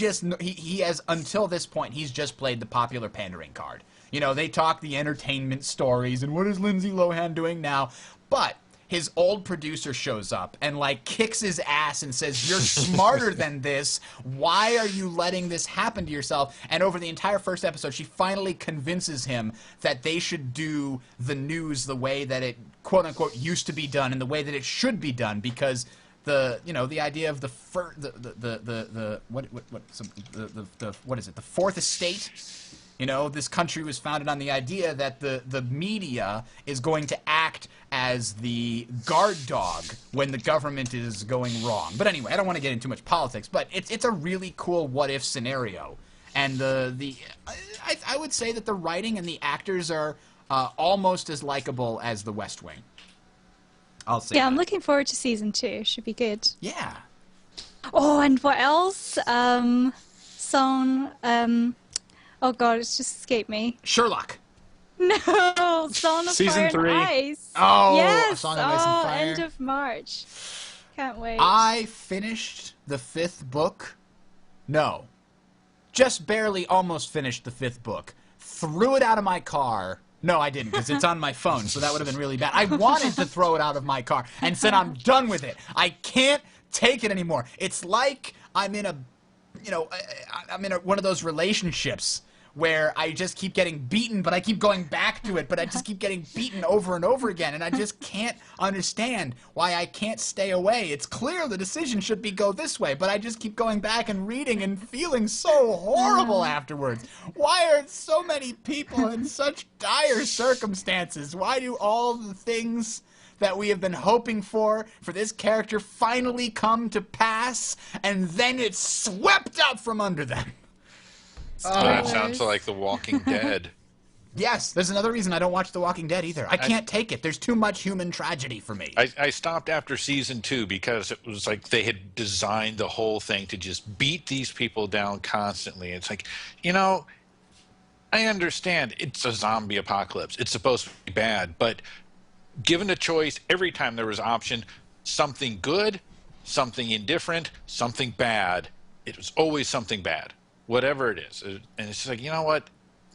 has, until this point, he's just played the popular pandering card. They talk the entertainment stories and what is Lindsay Lohan doing now, but his old producer shows up and like kicks his ass and says, "You're smarter than this. Why are you letting this happen to yourself?" And over the entire first episode, she finally convinces him that they should do the news the way that it quote unquote used to be done and the way that it should be done, because the idea of the fourth estate. This country was founded on the idea that the media is going to act as the guard dog when the government is going wrong. But anyway, I don't want to get into too much politics, but it's a really cool what-if scenario. And I would say that the writing and the actors are almost as likable as The West Wing. I'll say I'm looking forward to season 2. Should be good. Yeah. Oh, and what else? Oh god, it's just escaped me. Sherlock. No, Song of Season Fire 3. and Ice. Oh, yes. Song of Ice and Fire. End of March. Can't wait. I finished the 5th book. No. Just barely almost finished the 5th book. Threw it out of my car. No, I didn't, because it's on my phone, so that would have been really bad. I wanted to throw it out of my car and said, I'm done with it. I can't take it anymore. It's like I'm in one of those relationships where I just keep getting beaten, but I keep going back to it, but I just keep getting beaten over and over again, and I just can't understand why I can't stay away. It's clear the decision should be go this way, but I just keep going back and reading and feeling so horrible afterwards. Why are so many people in such dire circumstances? Why do all the things that we have been hoping for this character finally come to pass, and then it's swept out from under them? That sounds like The Walking Dead. Yes, there's another reason I don't watch The Walking Dead either. I can't take it. There's too much human tragedy for me. I stopped after season 2 because it was like they had designed the whole thing to just beat these people down constantly. It's like, I understand it's a zombie apocalypse. It's supposed to be bad, but given a choice, every time there was option, something good, something indifferent, something bad, it was always something bad. Whatever it is. And it's just like, you know what?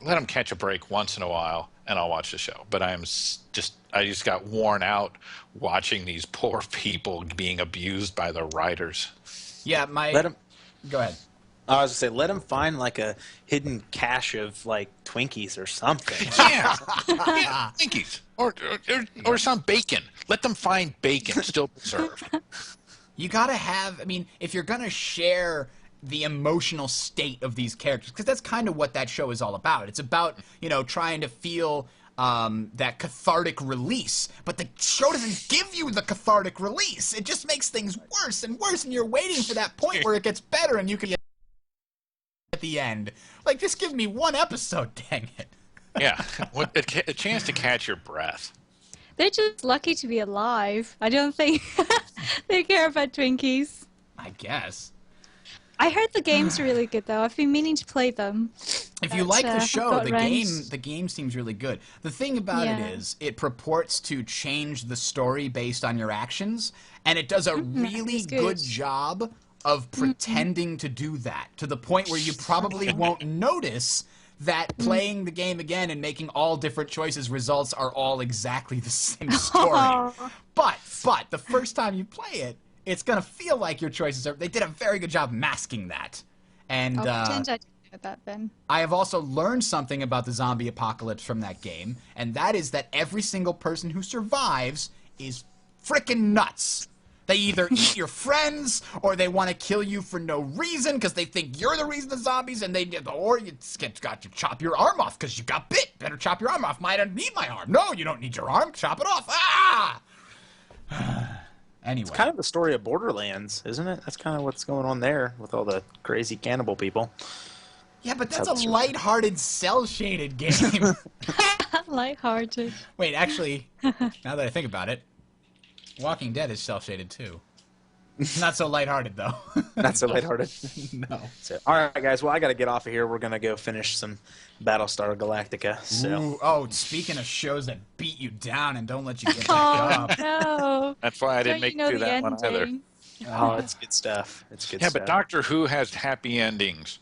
Let them catch a break once in a while, and I'll watch the show. But I just got worn out watching these poor people being abused by the writers. Yeah, Go ahead. I was going to say, let them find like a hidden cache of like Twinkies or something. Yeah, Twinkies. Or some bacon. Let them find bacon still preserved. You gotta have, if you're gonna share the emotional state of these characters, because that's kind of what that show is all about. It's about, trying to feel that cathartic release, but the show doesn't give you the cathartic release. It just makes things worse and worse, and you're waiting for that point where it gets better and you can get at the end. Like, just give me one episode, dang it. Yeah, a chance to catch your breath. They're just lucky to be alive. I don't think they care about Twinkies. I guess. I heard the game's really good, though. I've been meaning to play them. If you like the show, the the game seems really good. The thing about it is, it purports to change the story based on your actions, and it does a really good job of pretending to do that, to the point where you probably won't notice that playing the game again and making all different choices results are all exactly the same story. But the first time you play it, it's going to feel like your choices are... They did a very good job masking that. And I'll pretend I didn't know that then. I have also learned something about the zombie apocalypse from that game, and that is that every single person who survives is frickin' nuts. They either eat your friends, or they want to kill you for no reason because they think you're the reason the zombies, or you got to chop your arm off because you got bit. Better chop your arm off. I don't need my arm. No, you don't need your arm. Chop it off. Ah! Anyway. It's kind of the story of Borderlands, isn't it? That's kind of what's going on there with all the crazy cannibal people. Yeah, but that's a lighthearted, cel-shaded game. Lighthearted. Wait, actually, now that I think about it, Walking Dead is cel-shaded too. Not so lighthearted, though. Not so lighthearted. No. So, all right, guys. Well, I got to get off of here. We're gonna go finish some Battlestar Galactica. So. Ooh, speaking of shows that beat you down and don't let you get back up. No. That's why I didn't make it through that one either. Oh, it's good stuff. It's good stuff. Yeah, but Doctor Who has happy endings.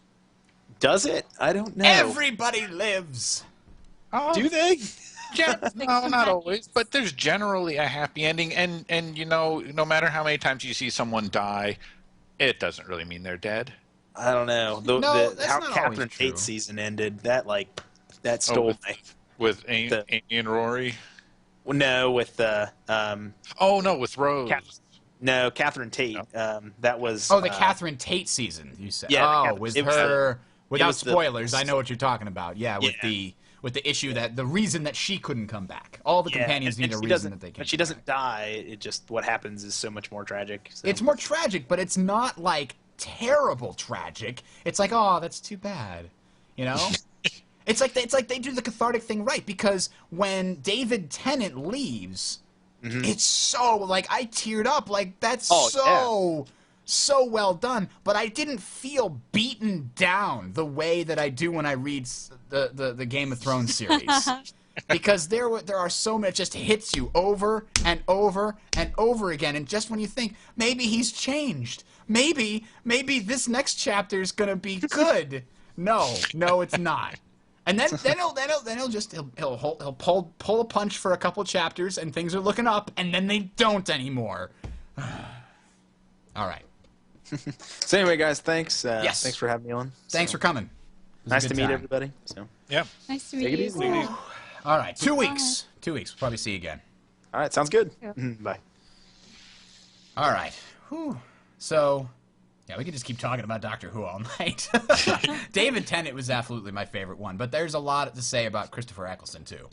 Does it? I don't know. Everybody lives. Do they? No, not always, but there's generally a happy ending, and you know, no matter how many times you see someone die, it doesn't really mean they're dead. I don't know. No, that's How not always Catherine true. Tate's season ended, that Oh, stole me. with Amy and Rory. No, with Oh no, with Rose. Catherine Tate. That was the Catherine Tate season, you said. Yeah, with it was her. Without was the- spoilers, I know what you're talking about. Yeah, with Yeah. the issue that the reason that she couldn't come back. All the companions need a she reason doesn't- that they can. But she doesn't die. It just what happens is so much more tragic. So. It's more tragic, but it's not like terrible tragic. It's like, oh, that's too bad, you know. It's like they do the cathartic thing right, because when David Tennant leaves, it's so like I teared up. Like that's so well done, but I didn't feel beaten down the way that I do when I read the Game of Thrones series. Because there are so many, it just hits you over and over and over again, and just when you think maybe he's changed, maybe this next chapter is gonna be good, no, it's not. And then he'll pull a punch for a couple chapters, and things are looking up, and then they don't anymore. All right. So anyway, guys, thanks. Yes. Thanks for having me on. Thanks for coming. It was a Nice good to meet time. everybody. So Yeah. Nice to Take meet it you. easy. too. All right, 2 weeks. 2 weeks. We'll probably see you again. all right, sounds good. Yeah. Bye. All right. Whew. So, yeah, we could just keep talking about Doctor Who all night. David Tennant was absolutely my favorite one, but there's a lot to say about Christopher Eccleston, too.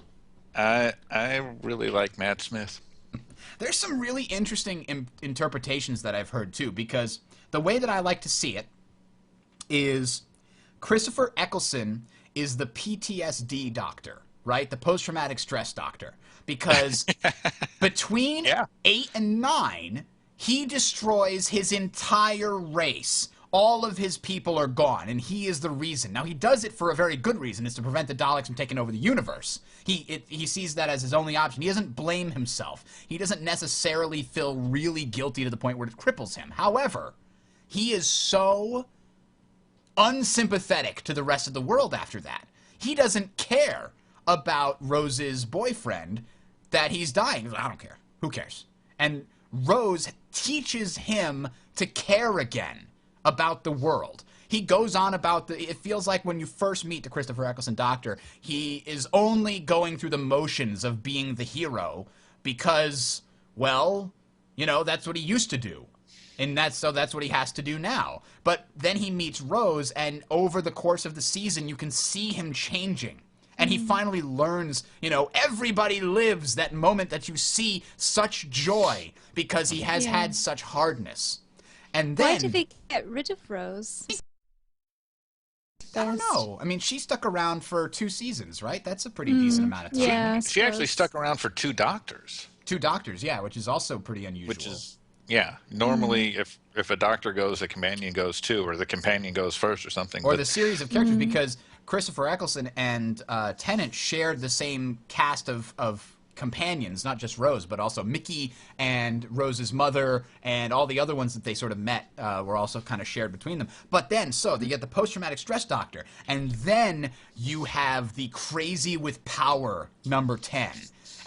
I really like Matt Smith. There's some really interesting interpretations that I've heard, too, because the way that I like to see it is Christopher Eccleston is the PTSD doctor, right? The post-traumatic stress doctor. Because between 8 and 9, he destroys his entire race. All of his people are gone, and he is the reason. Now, he does it for a very good reason. It's to prevent the Daleks from taking over the universe. He sees that as his only option. He doesn't blame himself. He doesn't necessarily feel really guilty to the point where it cripples him. However, he is so unsympathetic to the rest of the world after that. He doesn't care about Rose's boyfriend that he's dying. He's like, I don't care. Who cares? And Rose teaches him to care again about the world. He goes on about it feels like when you first meet the Christopher Eccleston Doctor, he is only going through the motions of being the hero because, well, you know, that's what he used to do. And that's what he has to do now. But then he meets Rose, and over the course of the season, you can see him changing. And he finally learns, you know, everybody lives that moment that you see such joy because he has had such hardness. And then, Why did they get rid of Rose? I don't know. I mean, she stuck around for 2 seasons, right? That's a pretty decent amount of time. Yeah, I She actually suppose. stuck around for 2 doctors. 2 doctors, yeah, which is also pretty unusual. Which is, yeah. Normally, if a doctor goes, a companion goes too, or the companion goes first or something. Or but the series of characters, because Christopher Eccleston and Tennant shared the same cast of companions, not just Rose, but also Mickey and Rose's mother, and all the other ones that they sort of met were also kind of shared between them. But then, so you get the post-traumatic stress doctor, and then you have the crazy with power number 10.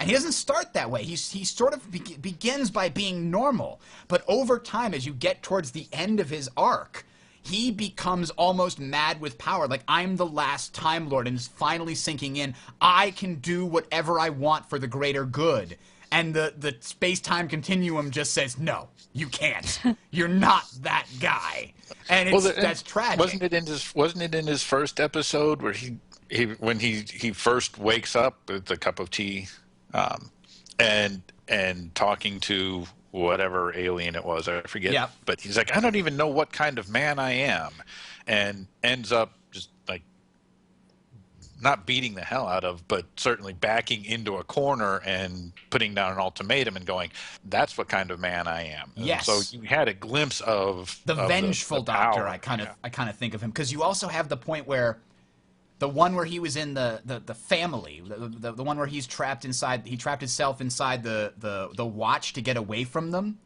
And he doesn't start that way. He sort of begins by being normal. But over time, as you get towards the end of his arc, he becomes almost mad with power. Like, I'm the last Time Lord, and is finally sinking in. I can do whatever I want for the greater good. And the space-time continuum just says, no, you can't. You're not that guy. And that's tragic. Wasn't it in his first episode where when he first wakes up with a cup of tea, and talking to whatever alien it was, I forget. Yep. But he's like, I don't even know what kind of man I am, and ends up just like not beating the hell out of, but certainly backing into a corner and putting down an ultimatum and going, that's what kind of man I am. And Yes. so you had a glimpse of the vengeful the doctor. power. I kind of think of him, because you also have the point where the one where he was in the family, the one where he trapped himself inside the watch to get away from them,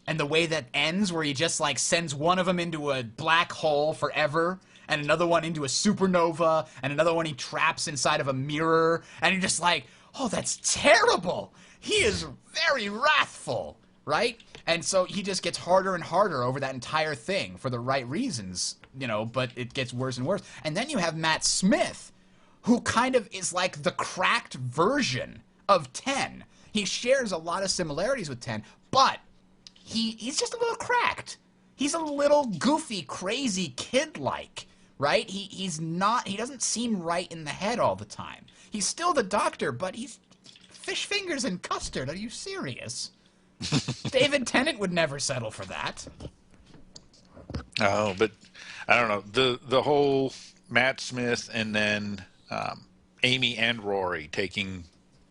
and the way that ends where he just like sends one of them into a black hole forever, and another one into a supernova, and another one he traps inside of a mirror, and you're just like, oh, that's terrible. He is very wrathful, right? And so he just gets harder and harder over that entire thing for the right reasons, you know, but it gets worse and worse. And then you have Matt Smith, who kind of is like the cracked version of 10. He shares a lot of similarities with 10, but he's just a little cracked. He's a little goofy, crazy kid-like, right? He doesn't seem right in the head all the time. He's still the Doctor, but he's fish fingers and custard. Are you serious? David Tennant would never settle for that. Oh, but I don't know. The whole Matt Smith and then Amy and Rory taking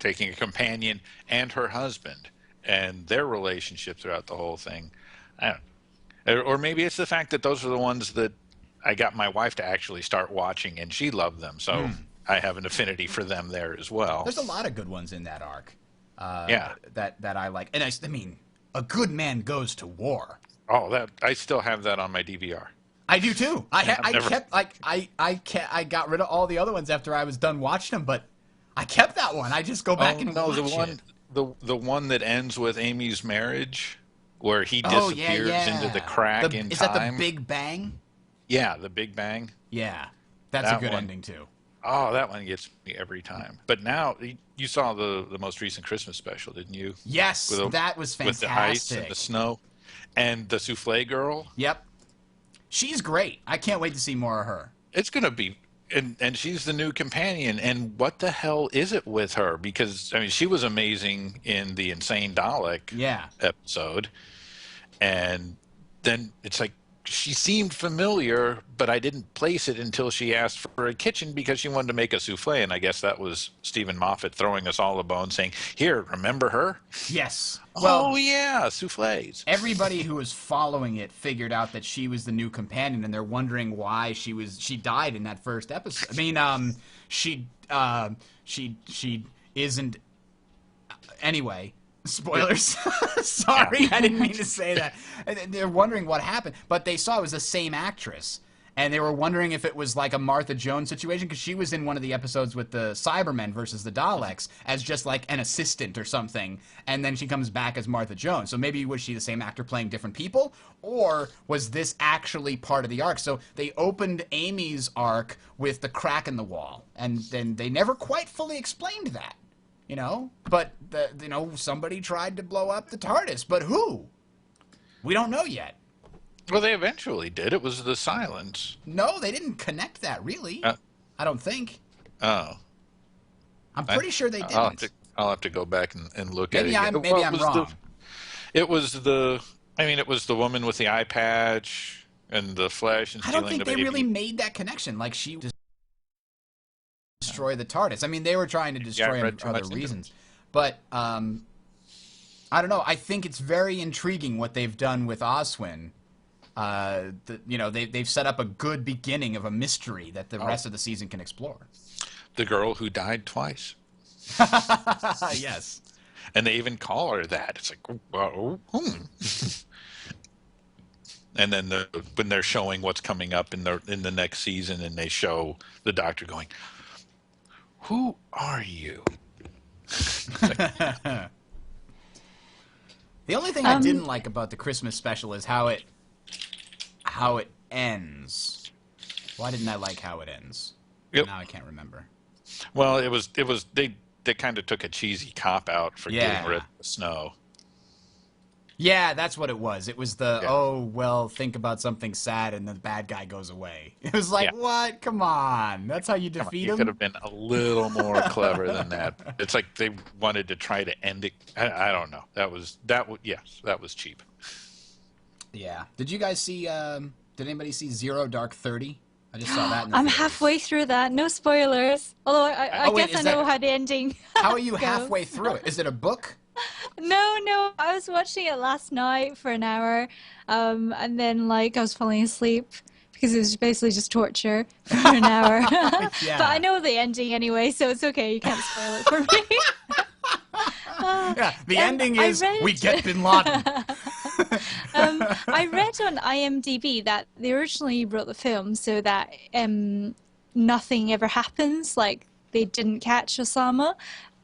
a companion and her husband and their relationship throughout the whole thing. I don't, or maybe it's the fact that those are the ones that I got my wife to actually start watching, and she loved them, so I have an affinity for them there as well. There's a lot of good ones in that arc. Yeah, that I like, and I mean, A Good Man Goes to War. Oh, that I still have that on my DVR. I do too. I got rid of all the other ones after I was done watching them, but I kept that one. I just go back and watch it. The one that ends with Amy's marriage, where he disappears into the crack in time. Is that the Big Bang? Yeah, the Big Bang. Yeah, that's a good ending too. Oh, that one gets me every time. But now, you saw the most recent Christmas special, didn't you? Yes, that was fantastic. With the ice and the snow. And the souffle girl. Yep. She's great. I can't wait to see more of her. It's going to be... And she's the new companion. And what the hell is it with her? Because, I mean, she was amazing in the Insane Dalek episode. And then it's like, she seemed familiar, but I didn't place it until she asked for a kitchen because she wanted to make a souffle. And I guess that was Stephen Moffat throwing us all a bone saying, here, remember her? Yes. Well, oh, yeah, souffles. Everybody who was following it figured out that she was the new companion, and they're wondering why she died in that first episode. I mean, she isn't... Anyway... Spoilers. Sorry, I didn't mean to say that. They're wondering what happened, but they saw it was the same actress, and they were wondering if it was like a Martha Jones situation, because she was in one of the episodes with the Cybermen versus the Daleks as just like an assistant or something, and then she comes back as Martha Jones. So maybe was she the same actor playing different people, or was this actually part of the arc? So they opened Amy's arc with the crack in the wall, and then they never quite fully explained that. You know, but somebody tried to blow up the TARDIS, but who? We don't know yet. Well, they eventually did. It was the Silence. No, they didn't connect that really. I don't think. Oh, I'm pretty sure they didn't. I'll have to go back and look maybe at it. Maybe I'm wrong. It was the woman with the eye patch and the flesh and I don't think they really made that connection. Like she destroy the TARDIS. I mean, they were trying to destroy him for other reasons. But, I don't know. I think it's very intriguing what they've done with Oswin. They've set up a good beginning of a mystery that the rest of the season can explore. The girl who died twice. Yes. And they even call her that. It's like, well, And then when they're showing what's coming up in the next season, and they show the Doctor going, who are you? The only thing I didn't like about the Christmas special is how it ends. Why didn't I like how it ends? Yep. Now I can't remember. Well, it was they kind of took a cheesy cop out for getting rid of the snow. Yeah, that's what it was. It was think about something sad and the bad guy goes away. It was like, what? Come on. That's how you defeat him? You could have been a little more clever than that. It's like they wanted to try to end it. I don't know. That was cheap. Yeah. Did you guys see, did anybody see Zero Dark 30? I just saw that in the I'm theaters. halfway through that. No spoilers. Although I guess I know how the ending How are you goes. halfway through it? Is it a book? No. I was watching it last night for an hour, and then I was falling asleep because it was basically just torture for an hour. Yeah. But I know the ending anyway, so it's okay. You can't spoil it for me. The ending is we get Bin Laden. I read on IMDb that they originally wrote the film so that nothing ever happens, like they didn't catch Osama.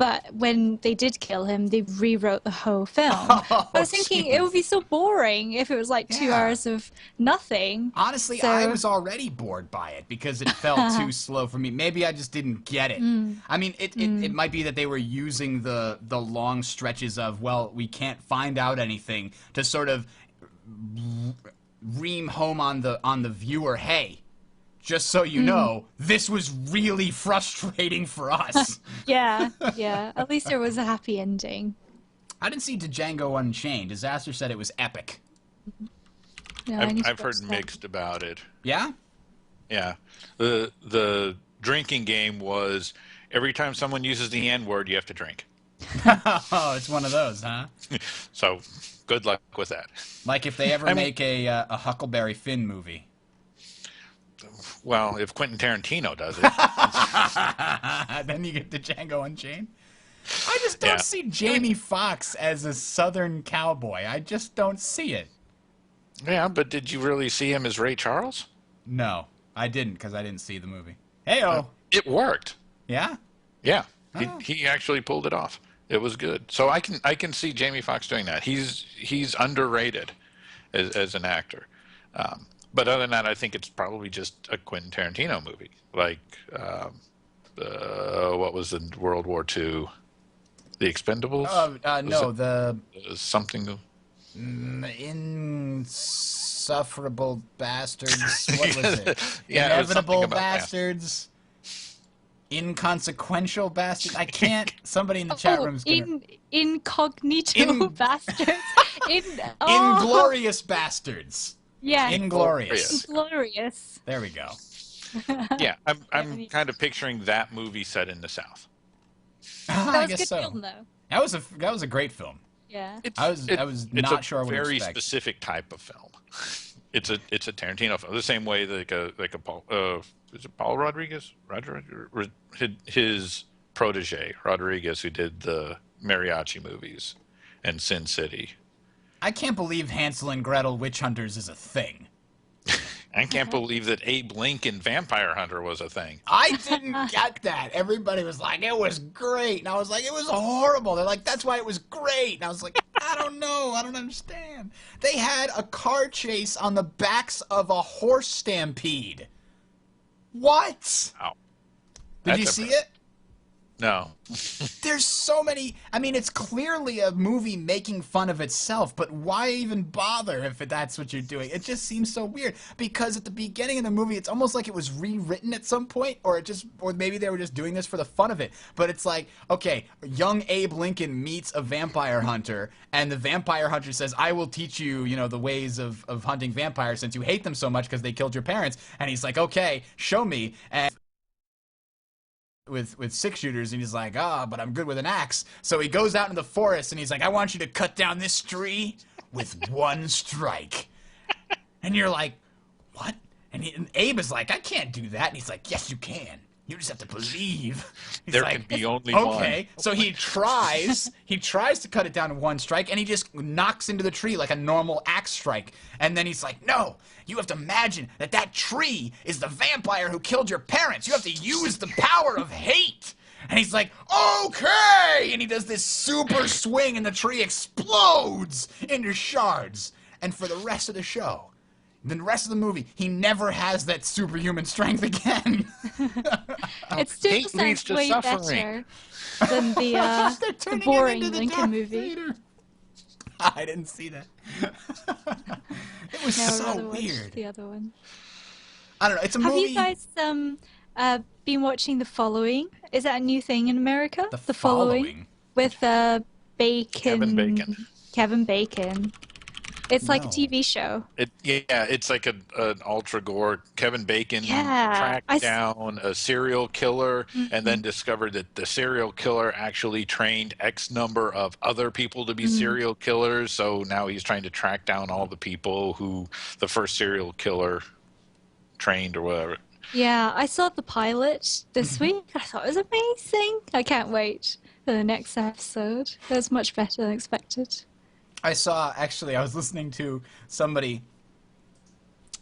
But when they did kill him, they rewrote the whole film. I was thinking it would be so boring if it was like 2 hours of nothing. Honestly, So... I was already bored by it because it felt too slow for me. Maybe I just didn't get it. I mean, it might be that they were using the long stretches of, well, we can't find out anything to sort of ream home on the viewer, hey, just so you know, this was really frustrating for us. yeah. At least there was a happy ending. I didn't see Django Unchained. Disaster said it was epic. No, I've heard mixed about it. Yeah? Yeah. The drinking game was every time someone uses the N-word, you have to drink. Oh, it's one of those, huh? So good luck with that. Like if they ever make a Huckleberry Finn movie. Well, if Quentin Tarantino does it. Then you get the Django Unchained. I just don't see Jamie Foxx as a Southern cowboy. I just don't see it. Yeah, but did you really see him as Ray Charles? No, I didn't because I didn't see the movie. Hey-oh. It worked. Yeah? Yeah. Oh. He actually pulled it off. It was good. So I can see Jamie Foxx doing that. He's underrated as an actor. But other than that, I think it's probably just a Quentin Tarantino movie. Like, what was the World War II? The Expendables? No, something. Insufferable Bastards. What was it? Yeah, Inevitable Bastards. Inconsequential Bastards. I can't. Somebody in the chat room's gonna. Incognito Bastards. Inglorious Bastards. Yeah. Inglorious. Inglorious. There we go. Yeah, I'm kind of picturing that movie set in the South. That was I guess a good so. film, though. That was a great film. Yeah. I was not sure what to expect. It's a very specific type of film. It's a Tarantino film. The same way like a Paul is it Paul Rodriguez? His protege Rodriguez, who did the mariachi movies and Sin City. I can't believe Hansel and Gretel Witch Hunters is a thing. I can't believe that Abe Lincoln Vampire Hunter was a thing. I didn't get that. Everybody was like, it was great. And I was like, it was horrible. They're like, that's why it was great. And I was like, I don't know. I don't understand. They had a car chase on the backs of a horse stampede. What? Wow. Did you see it? No. There's so many. I mean, it's clearly a movie making fun of itself, but why even bother if that's what you're doing? It just seems so weird because at the beginning of the movie, it's almost like it was rewritten at some point, or maybe they were just doing this for the fun of it. But it's like, okay, young Abe Lincoln meets a vampire hunter, and the vampire hunter says, "I will teach you, the ways of hunting vampires since you hate them so much because they killed your parents." And he's like, "Okay, show me." And with 6-shooters, and he's like, but I'm good with an axe. So he goes out in the forest and he's like, I want you to cut down this tree with one strike. And you're like, what? And Abe is like, I can't do that. And he's like, yes, you can. You just have to believe. He's There like, can be only one. Okay, so he tries to cut it down to one strike, and he just knocks into the tree like a normal axe strike. And then he's like, no, you have to imagine that tree is the vampire who killed your parents. You have to use the power of hate. And he's like, okay! And he does this super swing, and the tree explodes into shards. And for the rest of the show, the rest of the movie, he never has that superhuman strength again. It still Hate leads sounds to way suffering. better than the boring Lincoln movie. I didn't see that. It was No, I'd so rather watch weird. the other one. I don't know. It's a Have movie. you guys been watching The Following? Is that a new thing in America? The Following? With Bacon. Kevin Bacon. Kevin Bacon. It's like a No. TV show. It's like an ultra gore. Kevin Bacon Yeah, tracked down a serial killer and then discovered that the serial killer actually trained X number of other people to be serial killers. So now he's trying to track down all the people who the first serial killer trained or whatever. Yeah, I saw the pilot this week. I thought it was amazing. I can't wait for the next episode. It was much better than expected. I was listening to somebody,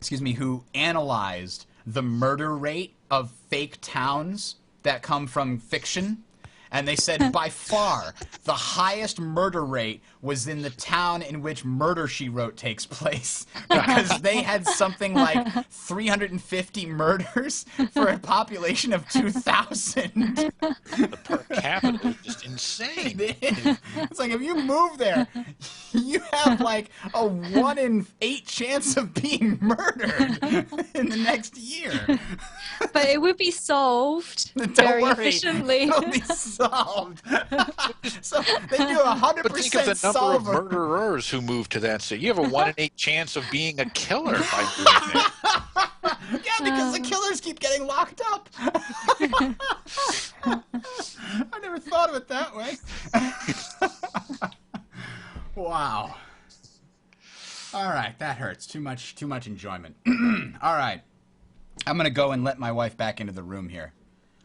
who analyzed the murder rate of fake towns that come from fiction. and they said by far the highest murder rate was in the town in which Murder, She Wrote takes place, because they had something like 350 murders for a population of 2,000. The per capita is just insane. It's like, if you move there, you have like a 1 in 8 chance of being murdered in the next year. But it would be solved Don't very worry. efficiently. It'll be solved. So they do 100% But think of the number solve of murderers who move to that city. You have a 1 in 8 chance of being a killer by moving there. Yeah, because the killers keep getting locked up. I never thought of it that way. Wow. All right, that hurts. Too much enjoyment. All right. I'm going to go and let my wife back into the room here,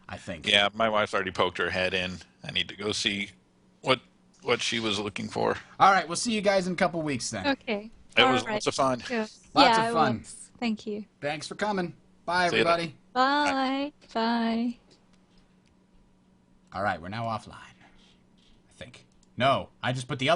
I think. Yeah, my wife's already poked her head in. I need to go see what she was looking for. All right, we'll see you guys in a couple weeks then. Okay. It All was right. lots of fun. Good. Lots yeah, of fun. It was. Thank you. Thanks for coming. Bye, See you everybody. Bye. Bye. All right, we're now offline, I think. No, I just put the other